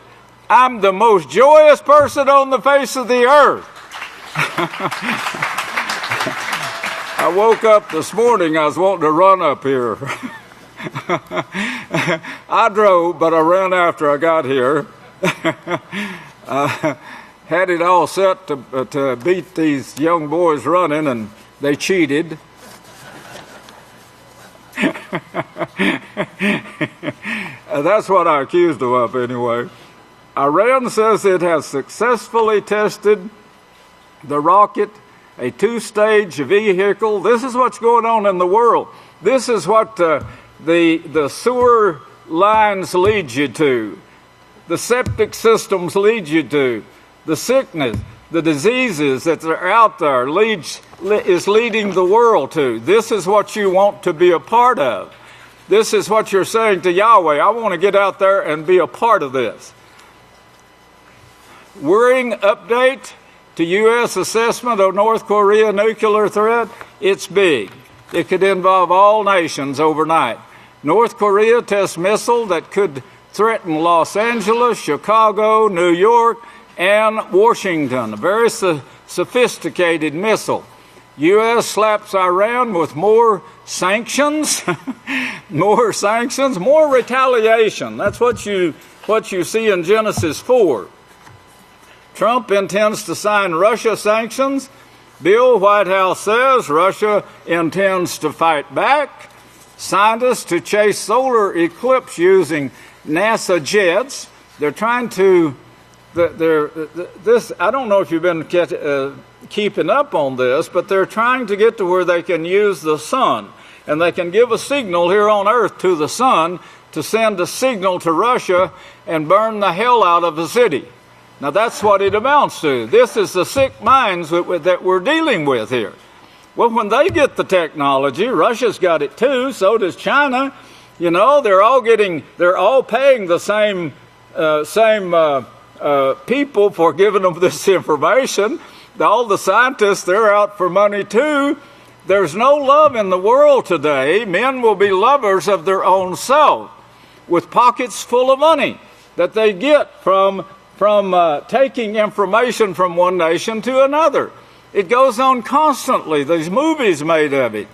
I'm the most joyous person on the face of the earth. I woke up this morning, I was wanting to run up here. I drove, but I ran after I got here. Had it all set to beat these young boys running, and they cheated. That's what I accused them of anyway. Iran says it has successfully tested the rocket, a two-stage vehicle. This is what's going on in the world. This is what the sewer lines lead you to. The septic systems lead you to. The sickness, the diseases that are out there is leading the world to. This is what you want to be a part of. This is what you're saying to Yahweh. I want to get out there and be a part of this. Worrying update to U.S. assessment of North Korea nuclear threat. It's big. It could involve all nations overnight. North Korea tests missile that could threaten Los Angeles, Chicago, New York, and Washington. A very sophisticated missile. U.S. slaps Iran with more sanctions, more sanctions, more retaliation. That's what you see in Genesis 4. Trump intends to sign Russia sanctions. Bill, White House says Russia intends to fight back. Scientists to chase solar eclipse using NASA jets. They're trying to. This. I don't know if you've been keeping up on this, but they're trying to get to where they can use the sun, and they can give a signal here on Earth to the sun to send a signal to Russia and burn the hell out of the city. Now that's what it amounts to. This is the sick minds that we're dealing with here. Well, when they get the technology, Russia's got it too, so does China. You know, they're all paying the same people for giving them this information. All the scientists, they're out for money too. There's no love in the world today. Men will be lovers of their own self, with pockets full of money that they get from taking information from one nation to another. It goes on constantly. There's movies made of it.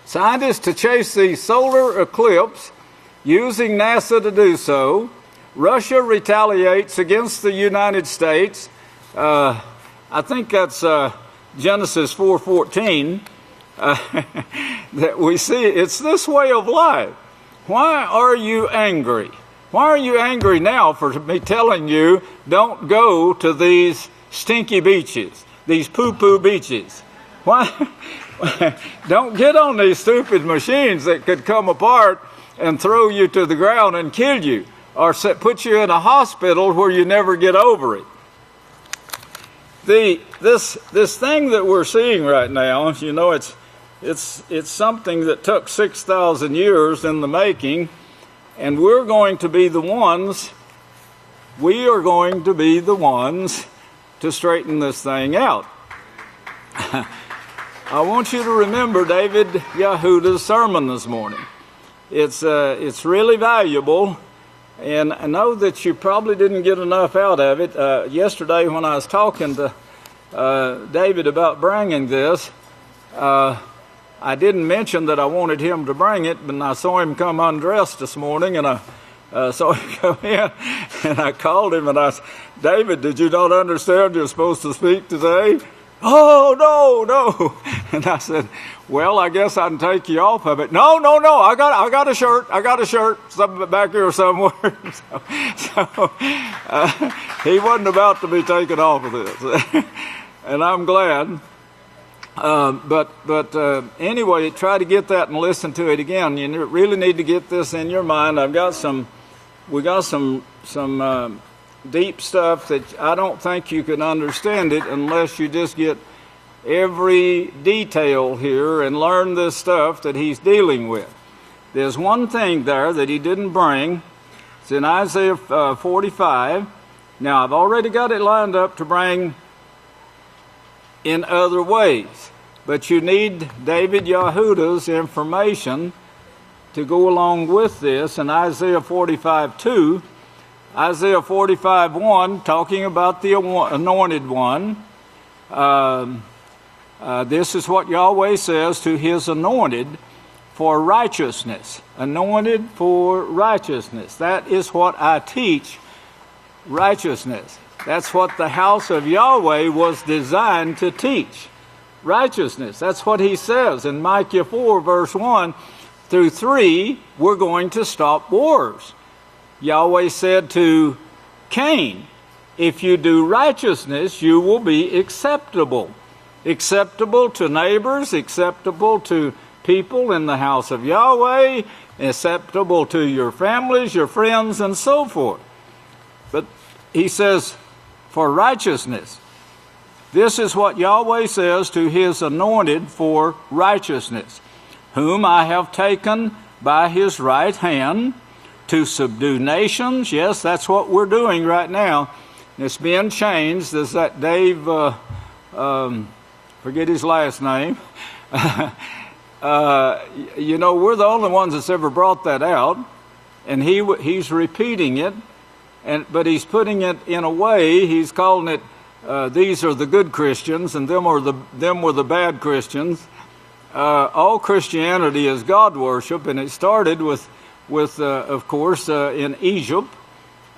Scientists to chase the solar eclipse, using NASA to do so. Russia retaliates against the United States. I think that's Genesis 4:14. That we see it's this way of life. Why are you angry? Why are you angry now for me telling you don't go to these stinky beaches, these poo-poo beaches? Why? Don't get on these stupid machines that could come apart and throw you to the ground and kill you, or put you in a hospital where you never get over it. This thing that we're seeing right now, you know, it's something that took 6,000 years in the making, and we're going to be the ones to straighten this thing out. I want you to remember David Yehuda's sermon this morning. It's really valuable, and I know that you probably didn't get enough out of it. Yesterday when I was talking to David about bringing this, I didn't mention that I wanted him to bring it, but I saw him come undressed this morning, and I saw him come in, and I called him, and I said, David, did you not understand you're supposed to speak today? Oh, no. And I said, well, I guess I can take you off of it. No, I got a shirt, something back here somewhere. so he wasn't about to be taken off of this. And I'm glad. But anyway, try to get that and listen to it again. You really need to get this in your mind. We got some deep stuff that I don't think you can understand it unless you just get every detail here and learn this stuff that he's dealing with. There's one thing there that he didn't bring. It's in Isaiah 45. Now, I've already got it lined up to bring in other ways, but you need David Yehuda's information to go along with this. In Isaiah 45:2, Isaiah 45:1, talking about the anointed one. This is what Yahweh says to his anointed for righteousness. Anointed for righteousness. That is what I teach, righteousness. That's what the house of Yahweh was designed to teach, righteousness. That's what he says in Micah 4, verse 1 through 3, we're going to stop wars. Yahweh said to Cain, if you do righteousness, you will be acceptable. Acceptable to neighbors, acceptable to people in the house of Yahweh, acceptable to your families, your friends, and so forth. But he says, for righteousness. This is what Yahweh says to his anointed for righteousness, whom I have taken by his right hand to subdue nations. Yes, that's what we're doing right now. It's being changed. There's that Dave, forget his last name. You know, we're the only ones that's ever brought that out, and he's repeating it, but he's putting it in a way. He's calling it, these are the good Christians, and them were the bad Christians. All Christianity is God worship, and it started with of course, in Egypt,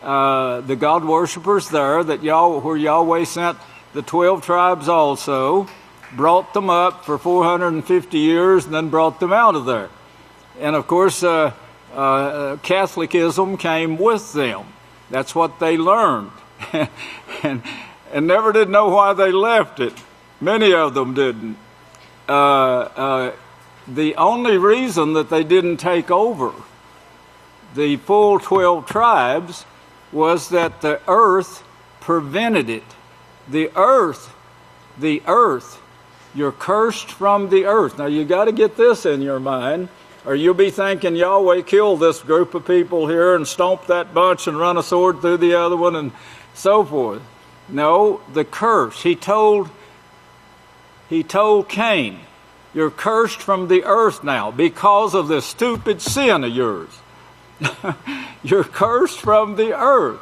the God worshippers there, where Yahweh sent the 12 tribes also, brought them up for 450 years, and then brought them out of there. And of course, Catholicism came with them. That's what they learned, and never did know why they left it. Many of them didn't. The only reason that they didn't take over the full 12 tribes was that the earth prevented it. The earth, you're cursed from the earth. Now you got to get this in your mind, or you'll be thinking Yahweh killed this group of people here and stomped that bunch and run a sword through the other one and so forth. No, the curse. He told Cain, you're cursed from the earth now because of this stupid sin of yours. You're cursed from the earth.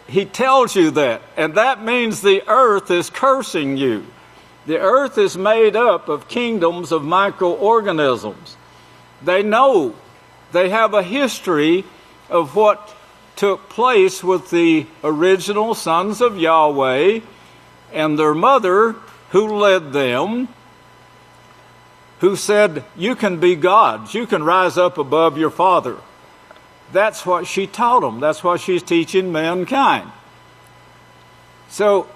He tells you that, and that means the earth is cursing you. The earth is made up of kingdoms of microorganisms. They know, they have a history of what took place with the original sons of Yahweh and their mother who led them, who said, you can be gods, you can rise up above your father. That's what she taught them. That's what she's teaching mankind. So,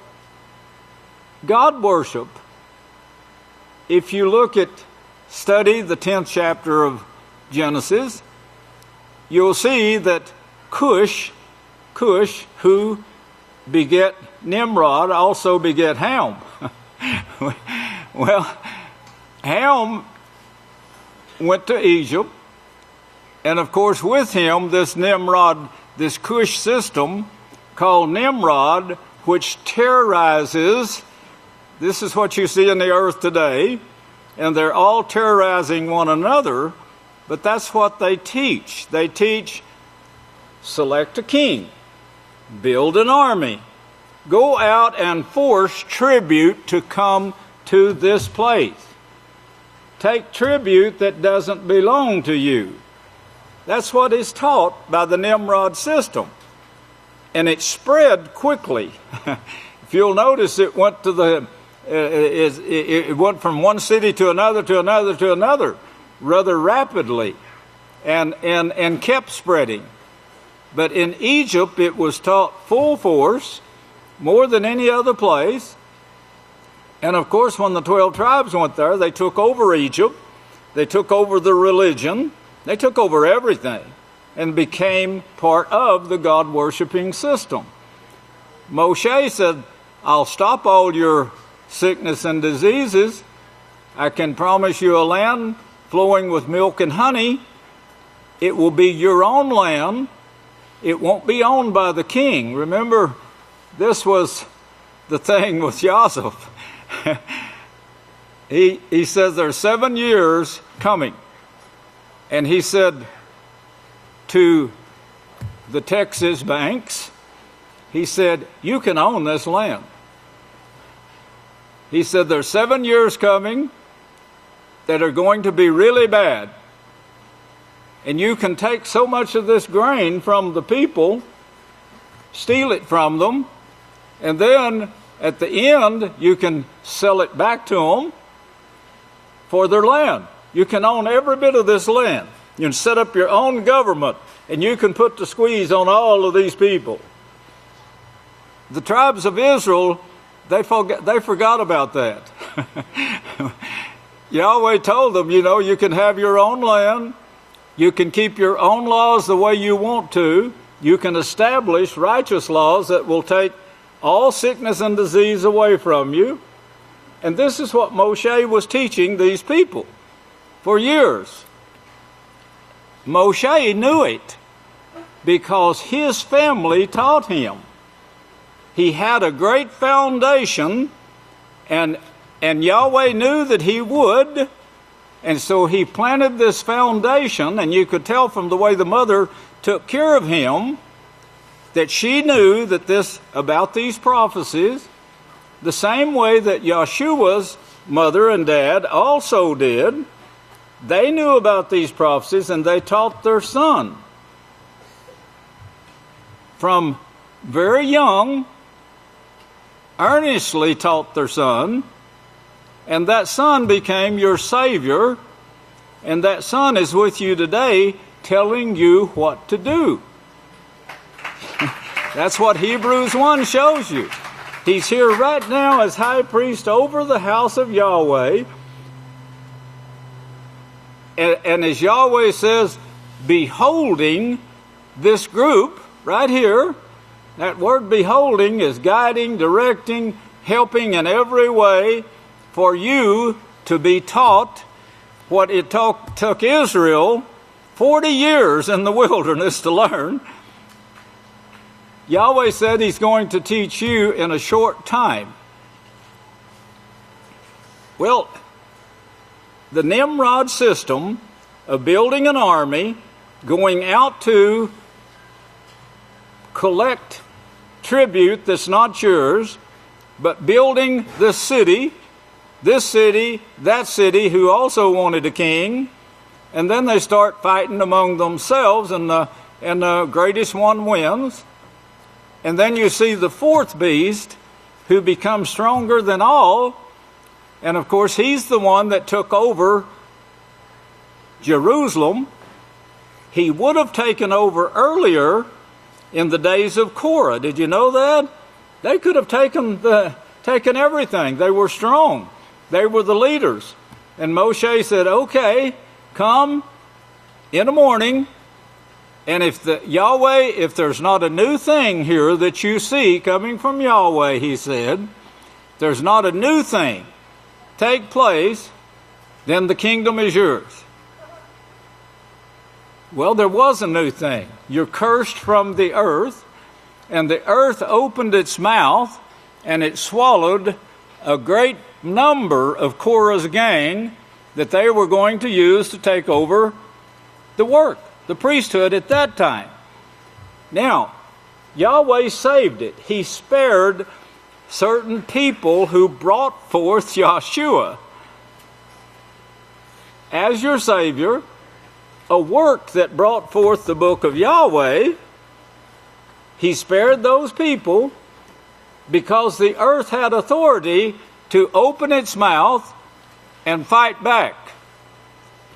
God worship, if you study the 10th chapter of Genesis, you'll see that Cush, who beget Nimrod, also beget Ham. Well, Ham went to Egypt, and of course with him this Nimrod, this Cush system called Nimrod, which terrorizes. This is what you see in the earth today, and they're all terrorizing one another, but that's what they teach. They teach, select a king, build an army, go out and force tribute to come to this place. Take tribute that doesn't belong to you. That's what is taught by the Nimrod system. And it spread quickly. If you'll notice, it went to it went from one city to another to another to another rather rapidly, and kept spreading. But in Egypt, it was taught full force, more than any other place. And of course, when the 12 tribes went there, they took over Egypt, they took over the religion, they took over everything, and became part of the God-worshiping system. Moshe said, I'll stop all your sickness and diseases. I can promise you a land flowing with milk and honey. It will be your own land. It won't be owned by the king. Remember, this was the thing with Joseph. He says there's 7 years coming. And he said to the Texas banks, he said, you can own this land. He said there's 7 years coming that are going to be really bad. And you can take so much of this grain from the people, steal it from them, and then at the end you can sell it back to them for their land. You can own every bit of this land. You can set up your own government, and you can put the squeeze on all of these people. The tribes of Israel, they forgot about that. Yahweh told them, you can have your own land. You can keep your own laws the way you want to. You can establish righteous laws that will take all sickness and disease away from you. And this is what Moshe was teaching these people for years. Moshe knew it because his family taught him. He had a great foundation, and Yahweh knew that he would, and so he planted this foundation, and you could tell from the way the mother took care of him that she knew that about these prophecies, the same way that Yeshua's mother and dad also did. They knew about these prophecies, and they taught their son. From very young, earnestly taught their son, and that son became your Savior, and that son is with you today telling you what to do. That's what Hebrews 1 shows you. He's here right now as high priest over the house of Yahweh. And as Yahweh says, beholding this group right here, That word beholding is guiding, directing, helping in every way for you to be taught what it took Israel 40 years in the wilderness to learn. Yahweh said He's going to teach you in a short time. Well, the Nimrod system of building an army, going out to collect tribute that's not yours, but building this city, that city, who also wanted a king, and then they start fighting among themselves, and the greatest one wins. And then you see the fourth beast, who becomes stronger than all, and of course he's the one that took over Jerusalem. He would have taken over earlier in the days of Korah. Did you know that? They could have taken everything. They were strong. They were the leaders. And Moshe said, okay, come in the morning, and if there's not a new thing here that you see coming from Yahweh, he said, there's not a new thing take place, then the kingdom is yours. Well, there was a new thing. You're cursed from the earth, and the earth opened its mouth, and it swallowed a great number of Korah's gang that they were going to use to take over the work, the priesthood at that time. Now, Yahweh saved it. He spared certain people who brought forth Yahshua as your Savior, a work that brought forth the Book of Yahweh. He spared those people because the earth had authority to open its mouth and fight back,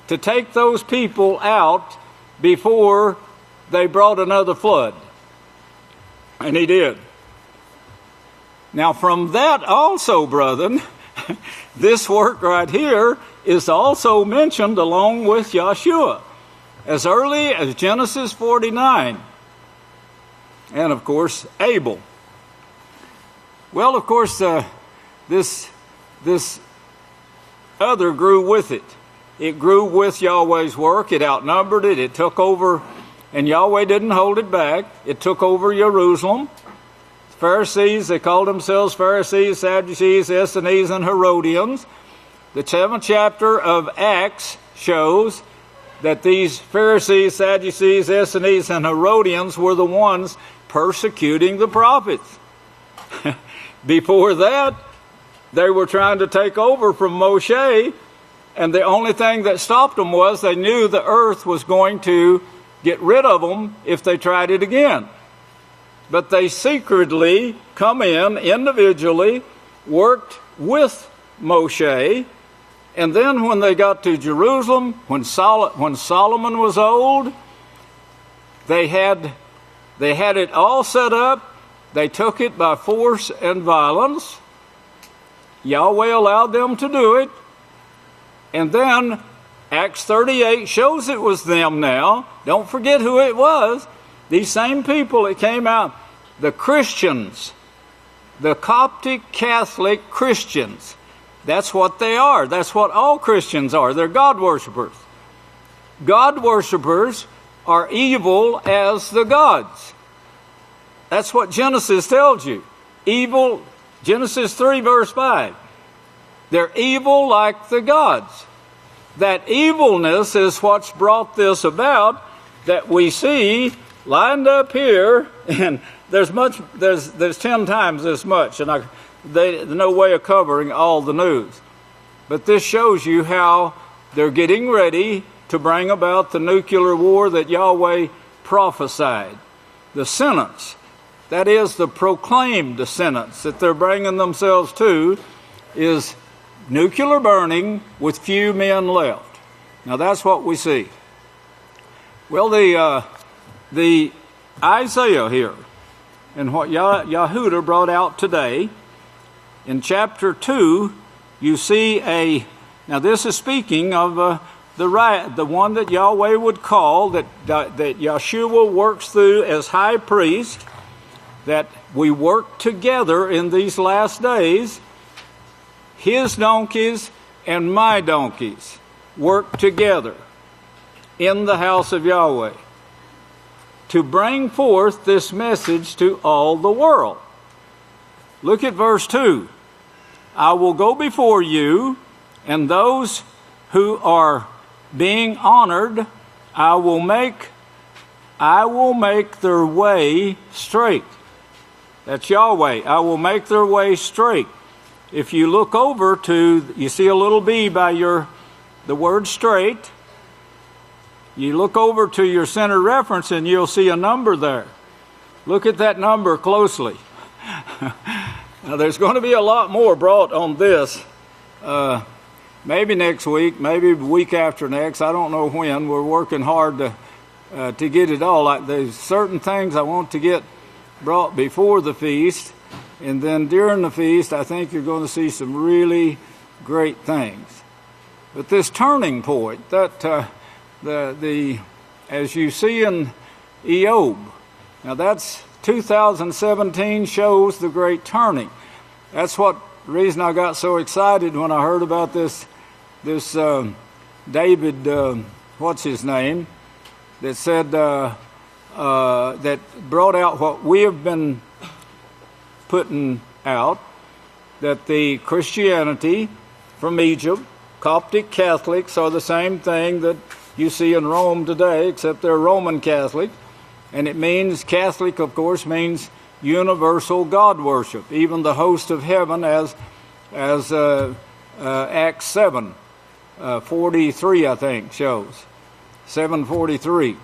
to take those people out before they brought another flood. And he did. Now from that also, brethren, this work right here is also mentioned along with Yahshua, as early as Genesis 49. And of course, Abel. Well, of course, this other grew with it. It grew with Yahweh's work. It outnumbered it. It took over, and Yahweh didn't hold it back. It took over Jerusalem. Pharisees, they called themselves Pharisees, Sadducees, Essenes, and Herodians. The 7th chapter of Acts shows that these Pharisees, Sadducees, Essenes, and Herodians were the ones persecuting the prophets. Before that, they were trying to take over from Moshe, and the only thing that stopped them was they knew the earth was going to get rid of them if they tried it again. But they secretly come in individually, worked with Moshe, and then when they got to Jerusalem, when Solomon was old, they had it all set up. They took it by force and violence. Yahweh allowed them to do it. And then Acts 38 shows it was them now. Don't forget who it was. These same people that came out, the Christians, the Coptic Catholic Christians. That's what they are. That's what all Christians are. They're God worshippers. God worshippers are evil as the gods. That's what Genesis tells you. Evil, Genesis 3 verse 5. They're evil like the gods. That evilness is what's brought this about that we see lined up here, and there's 10 times this much, and there's no way of covering all the news. But this shows you how they're getting ready to bring about the nuclear war that Yahweh prophesied. The sentence, that is the proclaimed sentence that they're bringing themselves to, is nuclear burning with few men left. Now that's what we see. Well, the Isaiah here, and what Yahudah brought out today, in chapter 2, you see now this is speaking of the one that Yahweh would call, that Yeshua works through as high priest. that we work together in these last days. His donkeys and my donkeys work together in the house of Yahweh to bring forth this message to all the world. Look at verse 2. I will go before you, and those who are being honored, I will make their way straight. That's Yahweh. I will make their way straight. If you look over to, you see a little B by the word straight. You look over to your center reference and you'll see a number there. Look at that number closely. Now there's going to be a lot more brought on this. Maybe next week, maybe the week after next. I don't know when. We're working hard to get it all. There's certain things I want to get brought before the feast. And then during the feast, I think you're going to see some really great things. But this turning point, that as you see in Eob, now that's 2017 shows the great turning. That's what reason I got so excited when I heard about this David, what's his name, that said that brought out what we have been putting out, that the Christianity from Egypt, Coptic Catholics are the same thing that you see in Rome today, except they're Roman Catholic. And it means, Catholic, of course, means universal God worship. Even the host of heaven, as Acts 7, 43, I think, shows. 7:43.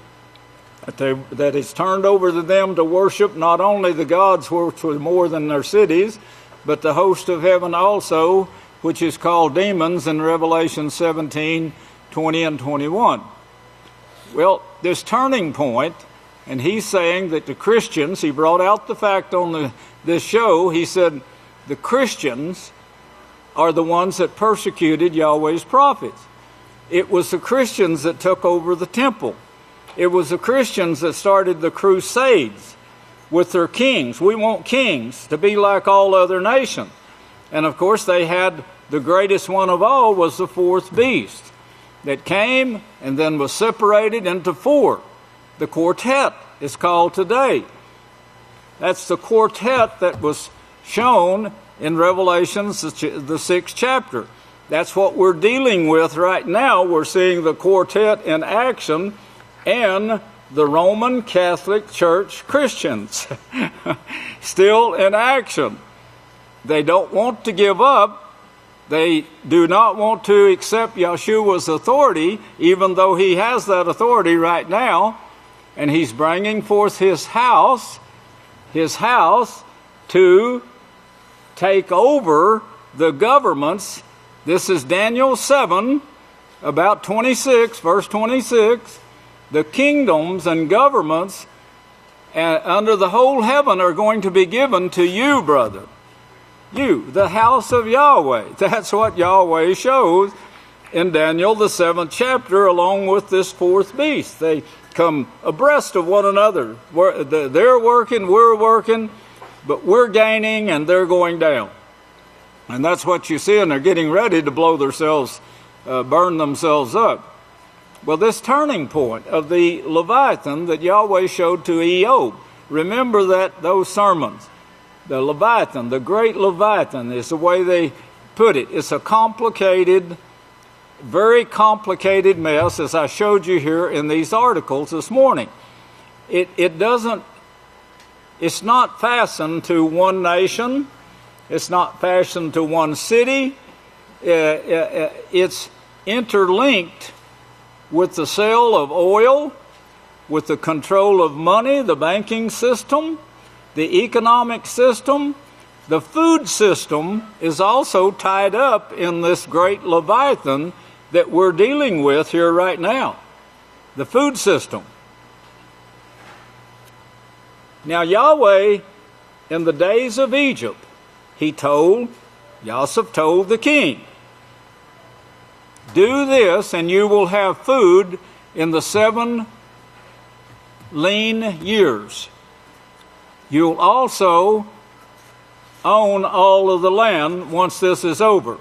That it's turned over to them to worship not only the gods which were more than their cities, but the host of heaven also, which is called demons in Revelation 17, 20 and 21. Well, this turning point, and he's saying that the Christians, he brought out the fact on this show, he said the Christians are the ones that persecuted Yahweh's prophets. It was the Christians that took over the temple. It was the Christians that started the Crusades with their kings. We want kings to be like all other nations. And of course they had, the greatest one of all was the fourth beast that came and then was separated into four. The quartet is called today. That's the quartet that was shown in Revelations, the 6th chapter. That's what we're dealing with right now. We're seeing the quartet in action and the Roman Catholic Church Christians still in action. They don't want to give up. They do not want to accept Yeshua's authority, even though he has that authority right now. And he's bringing forth his house to take over the governments. This is Daniel 7, about 26, verse 26. The kingdoms and governments under the whole heaven are going to be given to you, brother. You, the house of Yahweh. That's what Yahweh shows in Daniel, the 7th chapter, along with this fourth beast. They come abreast of one another. They're working, we're working, but we're gaining and they're going down. And that's what you see, and they're getting ready to blow themselves, burn themselves up. Well, this turning point of the Leviathan that Yahweh showed to Eob, remember those sermons. The Leviathan, the great Leviathan, is the way they put it. It's a complicated, very complicated mess, as I showed you here in these articles this morning. It's not fastened to one nation. It's not fastened to one city. It's interlinked with the sale of oil, with the control of money, the banking system, the economic system. The food system is also tied up in this great Leviathan that we're dealing with here right now. The food system. Now Yahweh, in the days of Egypt, Yosef told the king, do this and you will have food in the 7 lean years. you'll also own all of the land once this is over.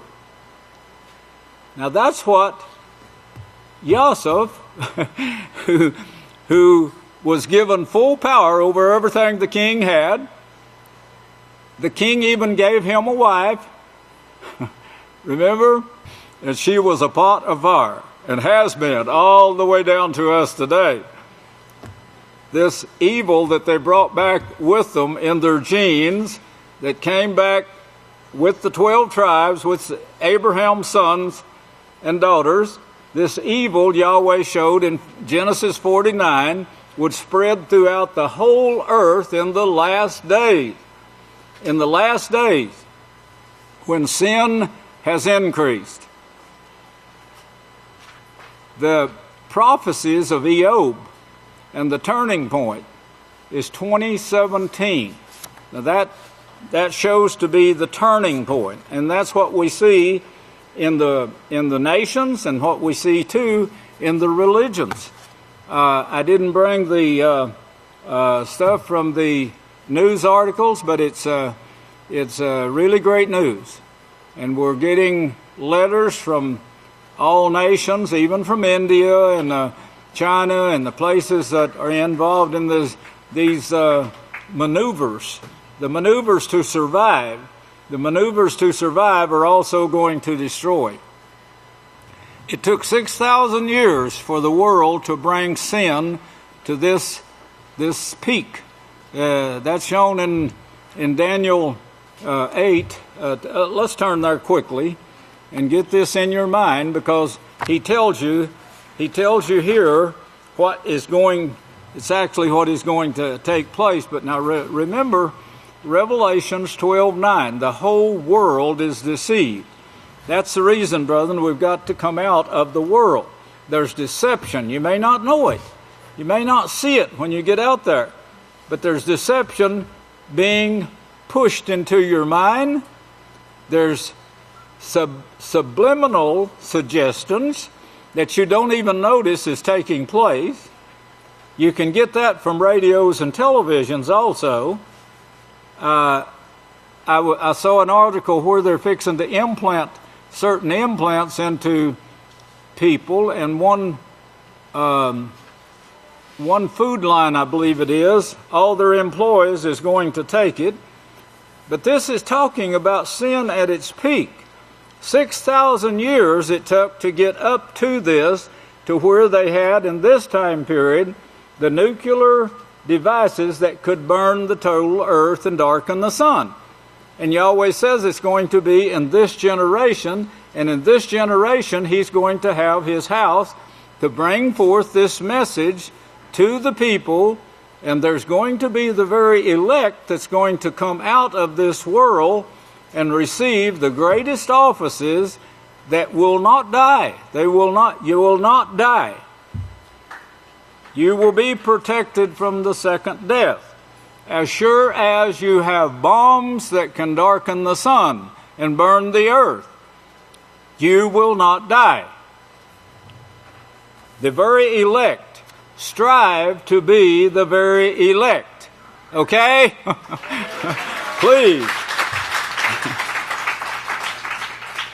Now that's what Yosef, who was given full power over everything the king had. The king even gave him a wife. Remember? And she was a pot of fire, and has been all the way down to us today. This evil that they brought back with them in their genes, that came back with the 12 tribes, with Abraham's sons and daughters, this evil Yahweh showed in Genesis 49 would spread throughout the whole earth in the last days. In the last days, when sin has increased. The prophecies of Eob and the turning point is 2017. Now that shows to be the turning point, and that's what we see in the nations, and what we see too in the religions. I didn't bring the stuff from the news articles, but it's really great news, and we're getting letters from all nations, even from India and China and the places that are involved in these maneuvers. The maneuvers to survive. The maneuvers to survive are also going to destroy. It took 6,000 years for the world to bring sin to this peak. That's shown in Daniel 8. Let's turn there quickly and get this in your mind, because he tells you here what is going. It's actually what is going to take place. But now remember, Revelations 12:9. The whole world is deceived. That's the reason, brethren, we've got to come out of the world. There's deception. You may not know it. You may not see it when you get out there. But there's deception being pushed into your mind. There's subliminal suggestions that you don't even notice is taking place. You can get that from radios and televisions also. I saw an article where they're fixing to implant certain implants into people, and one food line, I believe it is, all their employees is going to take it. But this is talking about sin at its peak. 6,000 years it took to get up to this, to where they had in this time period the nuclear devices that could burn the total earth and darken the sun. And Yahweh says it's going to be in this generation, and in this generation he's going to have his house to bring forth this message to the people, and there's going to be the very elect that's going to come out of this world and receive the greatest offices that will not die. You will not die. You will be protected from the second death. As sure as you have bombs that can darken the sun and burn the earth, you will not die. The very elect strive to be the very elect. Okay? Please.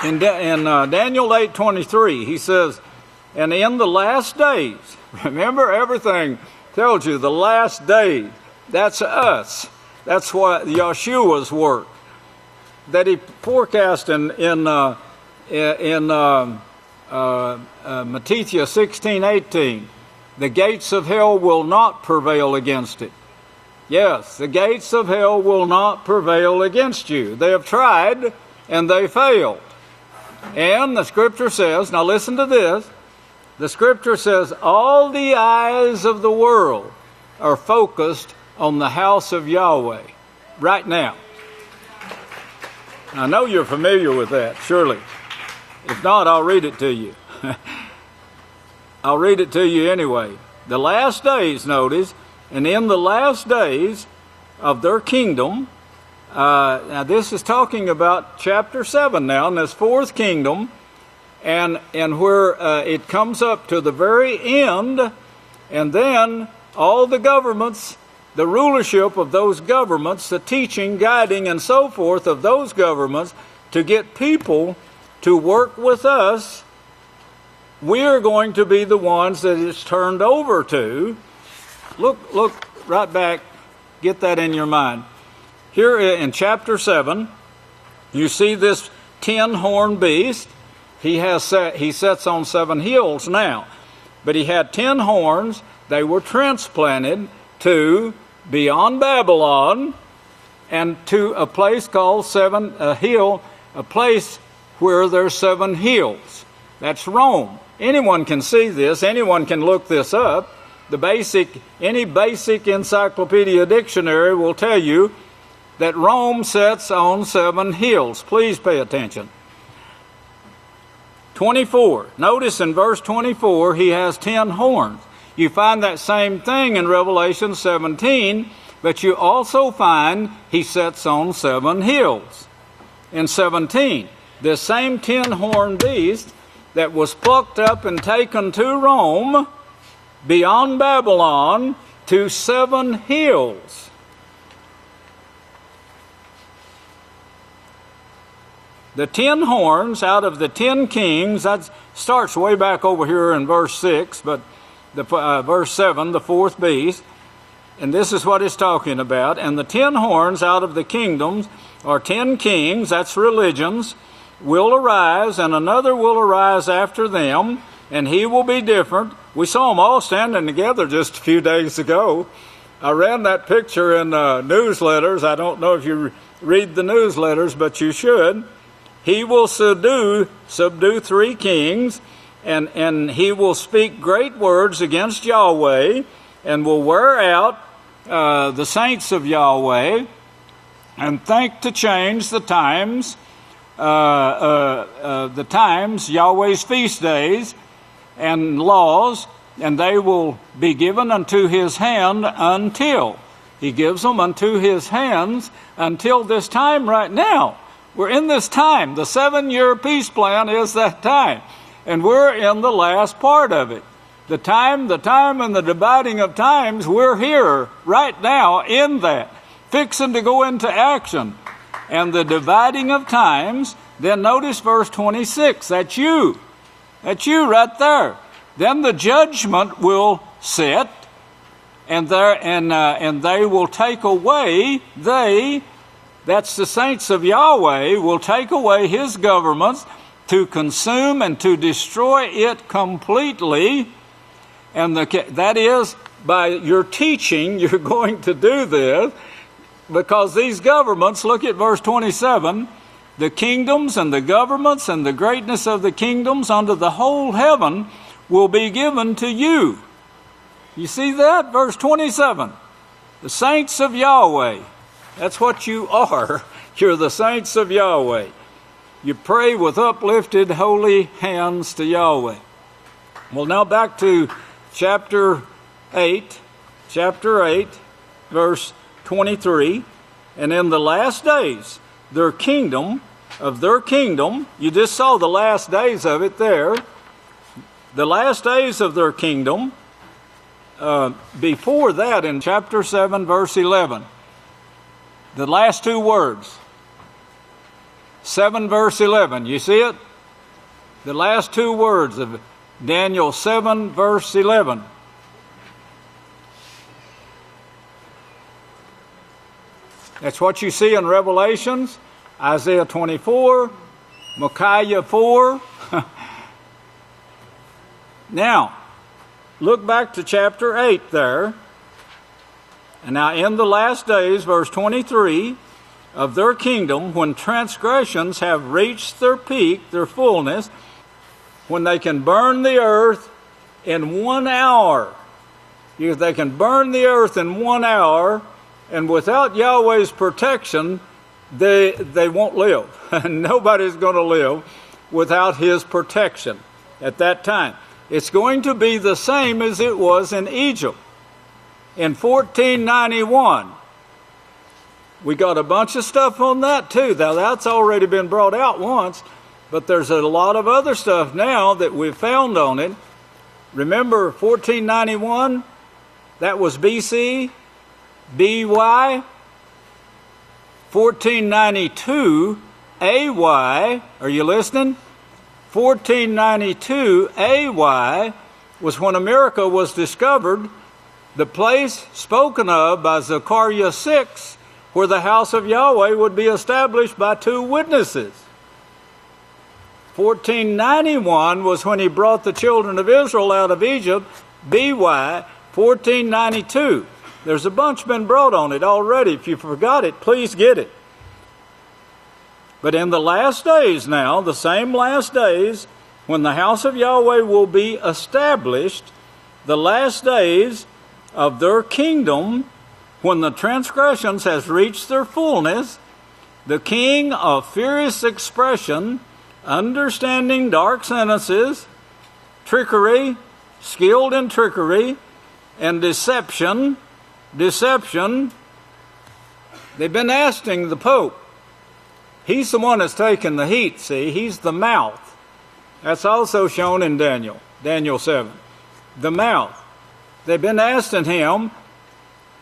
In Daniel 8:23, he says, and in the last days, remember, everything tells you the last days. That's us. That's what Yeshua's work that he forecast in Mattithyah 16:18. The gates of hell will not prevail against it. Yes, the gates of hell will not prevail against you. They have tried and they failed. And the scripture says, now listen to this, the scripture says all the eyes of the world are focused on the house of Yahweh right now. I know you're familiar with that, surely. If not, I'll read it to you. I'll read it to you anyway. The last days, notice, and in the last days of their kingdom, now this is talking about chapter 7 now, in this fourth kingdom, and where it comes up to the very end, and then all the governments the rulership of those governments, the teaching, guiding, and so forth of those governments to get people to work with us, we're going to be the ones that it's turned over to. Look right back. Get that in your mind. Here in chapter 7, you see this 10-horned beast. He sits on 7 hills now. But he had 10 horns. They were transplanted to beyond Babylon and to a place called a place where there's 7 hills. That's Rome. Anyone can see this. Anyone can look this up. Any basic encyclopedia dictionary will tell you that Rome sits on 7 hills. Please pay attention. 24. Notice in verse 24, he has 10 horns. You find that same thing in Revelation 17, but you also find he sits on 7 hills. In 17, this same 10-horned beast that was plucked up and taken to Rome, beyond Babylon, to 7 hills. The 10 horns out of the 10 kings, that starts way back over here in verse 6, but verse 7, the 4th beast, and this is what it's talking about. And the 10 horns out of the kingdoms, or 10 kings, that's religions, will arise, and another will arise after them, and he will be different. We saw them all standing together just a few days ago. I ran that picture in newsletters. I don't know if you read the newsletters, but you should. He will subdue 3 kings, and he will speak great words against Yahweh, and will wear out the saints of Yahweh, and think to change the times, Yahweh's feast days and laws, and they will be given unto his hand until. He gives them unto his hands until this time right now. We're in this time. The 7-year peace plan is that time. And we're in the last part of it. The time and the dividing of times, we're here right now in that. Fixing to go into action. And the dividing of times, then notice verse 26. That's you. That's you right there. Then the judgment will sit, and they will take away, that's the saints of Yahweh, will take away his governments to consume and to destroy it completely. And that is, by your teaching, you're going to do this, because these governments, look at verse 27, the kingdoms and the governments and the greatness of the kingdoms under the whole heaven will be given to you. You see that? Verse 27. The saints of Yahweh. That's what you are. You're the saints of Yahweh. You pray with uplifted holy hands to Yahweh. Well, now back to chapter 8, verse 23. And in the last days, their kingdom, you just saw the last days of it there. The last days of their kingdom, before that in chapter 7, verse 11. The last 2 words. 7 verse 11. You see it? The last 2 words of Daniel 7 verse 11. That's what you see in Revelations, Isaiah 24, Micaiah 4. Now, look back to chapter 8 there. And now in the last days, verse 23, of their kingdom, when transgressions have reached their peak, their fullness, when they can burn the earth in 1 hour. They can burn the earth in 1 hour, and without Yahweh's protection, they won't live. Nobody's going to live without his protection at that time. It's going to be the same as it was in Egypt. In 1491, we got a bunch of stuff on that too. Now that's already been brought out once, but there's a lot of other stuff now that we've found on it. Remember 1491? That was BC. BY, 1492 AY, are you listening? 1492 AY was when America was discovered, the place spoken of by Zechariah 6, where the house of Yahweh would be established by 2 witnesses. 1491 was when he brought the children of Israel out of Egypt, BY 1492. There's a bunch been brought on it already. If you forgot it, please get it. But in the last days now, the same last days, when the house of Yahweh will be established, the last days of their kingdom, when the transgressions has reached their fullness, the king of furious expression, understanding dark sentences, trickery, skilled in trickery, and deception, they've been asking the Pope. He's the one that's taking the heat, see? He's the mouth. That's also shown in Daniel 7. The mouth. They've been asking him,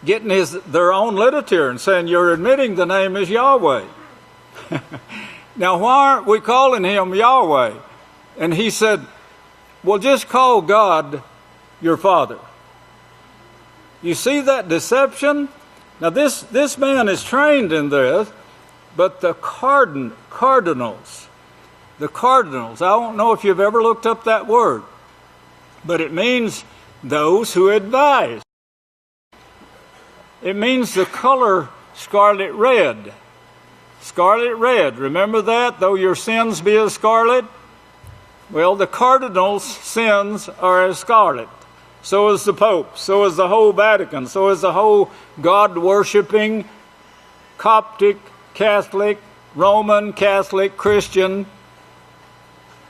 getting their own literature and saying, you're admitting the name is Yahweh. Now, why aren't we calling him Yahweh? And he said, well, just call God your Father. You see that deception? Now, this man is trained in this, but the cardinals, I don't know if you've ever looked up that word, but it means those who advise. It means the color scarlet red. Scarlet red, remember that? Though your sins be as scarlet? Well, the cardinals' sins are as scarlet. So is the Pope. So is the whole Vatican. So is the whole God-worshipping Coptic, Catholic, Roman, Catholic, Christian.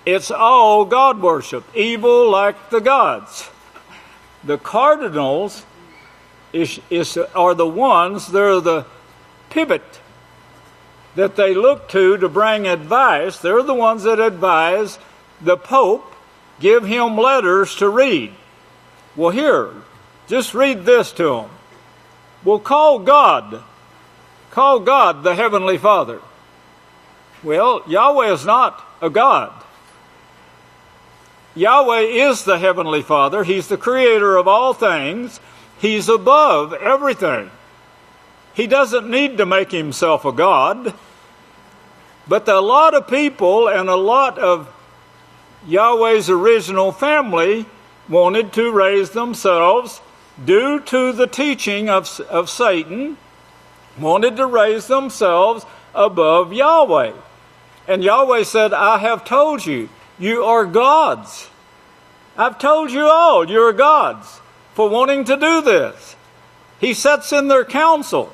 It's all God worship. Evil like the gods. The cardinals are the ones, they're the pivot that they look to bring advice. They're the ones that advise the Pope, give him letters to read. Well, here, just read this to him. Well, call God the Heavenly Father. Well, Yahweh is not a God. Yahweh is the Heavenly Father. He's the creator of all things. He's above everything. He doesn't need to make himself a God. But a lot of people and a lot of Yahweh's original family wanted to raise themselves, due to the teaching of Satan, wanted to raise themselves above Yahweh. And Yahweh said, I have told you, you are gods. I've told you all, you're gods for wanting to do this. He sits in their council,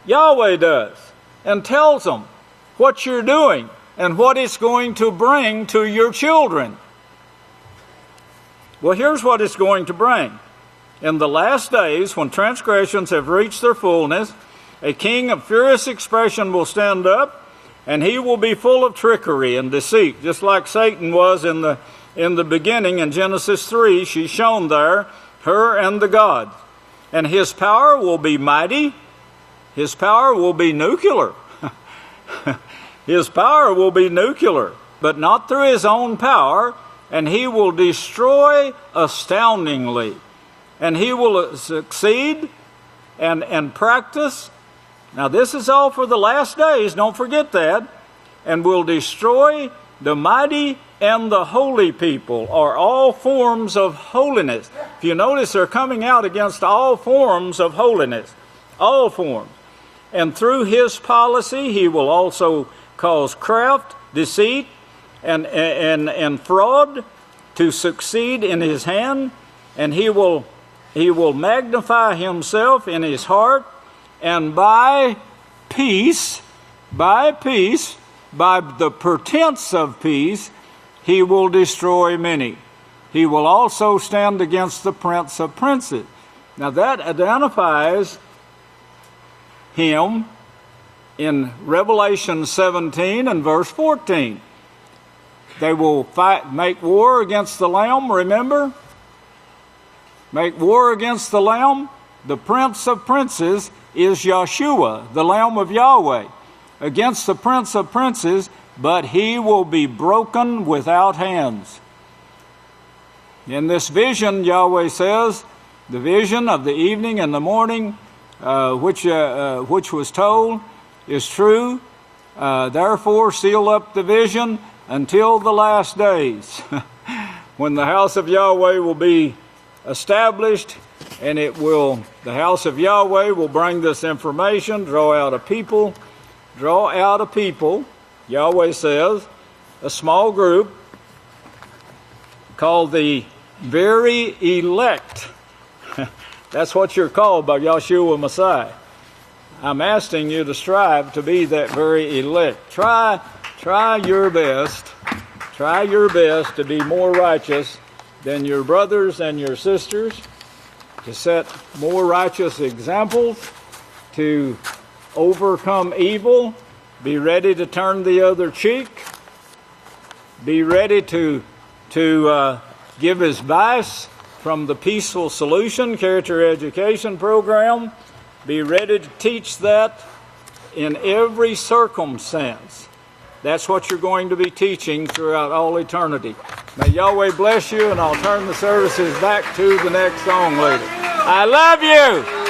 Yahweh does, and tells them what you're doing and what it's going to bring to your children. Well, here's what it's going to bring. In the last days, when transgressions have reached their fullness, a king of furious expression will stand up, and he will be full of trickery and deceit, just like Satan was in the beginning. In Genesis 3, she's shown there, her and the gods. And his power will be mighty. His power will be nuclear. His power will be nuclear, but not through his own power, and he will destroy astoundingly. And he will succeed and practice. Now, this is all for the last days, don't forget that. And will destroy the mighty and the holy people, or all forms of holiness. If you notice, they're coming out against all forms of holiness. All forms. And through his policy, he will also cause craft, deceit, and fraud to succeed in his hand. And he will magnify himself in his heart, and by the pretense of peace, he will destroy many. He will also stand against the prince of princes. Now that identifies him in Revelation 17 and verse 14. They will make war against the Lamb, remember? Make war against the Lamb. The Prince of Princes is Yeshua, the Lamb of Yahweh, against the Prince of Princes, but he will be broken without hands. In this vision, Yahweh says, the vision of the evening and the morning, which was told, is true. Therefore, seal up the vision until the last days, when the house of Yahweh will be established, and the house of Yahweh will bring this information, draw out a people. Yahweh says, a small group called the very elect. That's what you're called by Yeshua Messiah. I'm asking you to strive to be that very elect. Try your best. Try your best to be more righteous than your brothers and your sisters, to set more righteous examples, to overcome evil, be ready to turn the other cheek, be ready to give advice from the Peaceful Solution Character Education Program. Be ready to teach that in every circumstance. That's what you're going to be teaching throughout all eternity. May Yahweh bless you, and I'll turn the services back to the next song leader. I love you!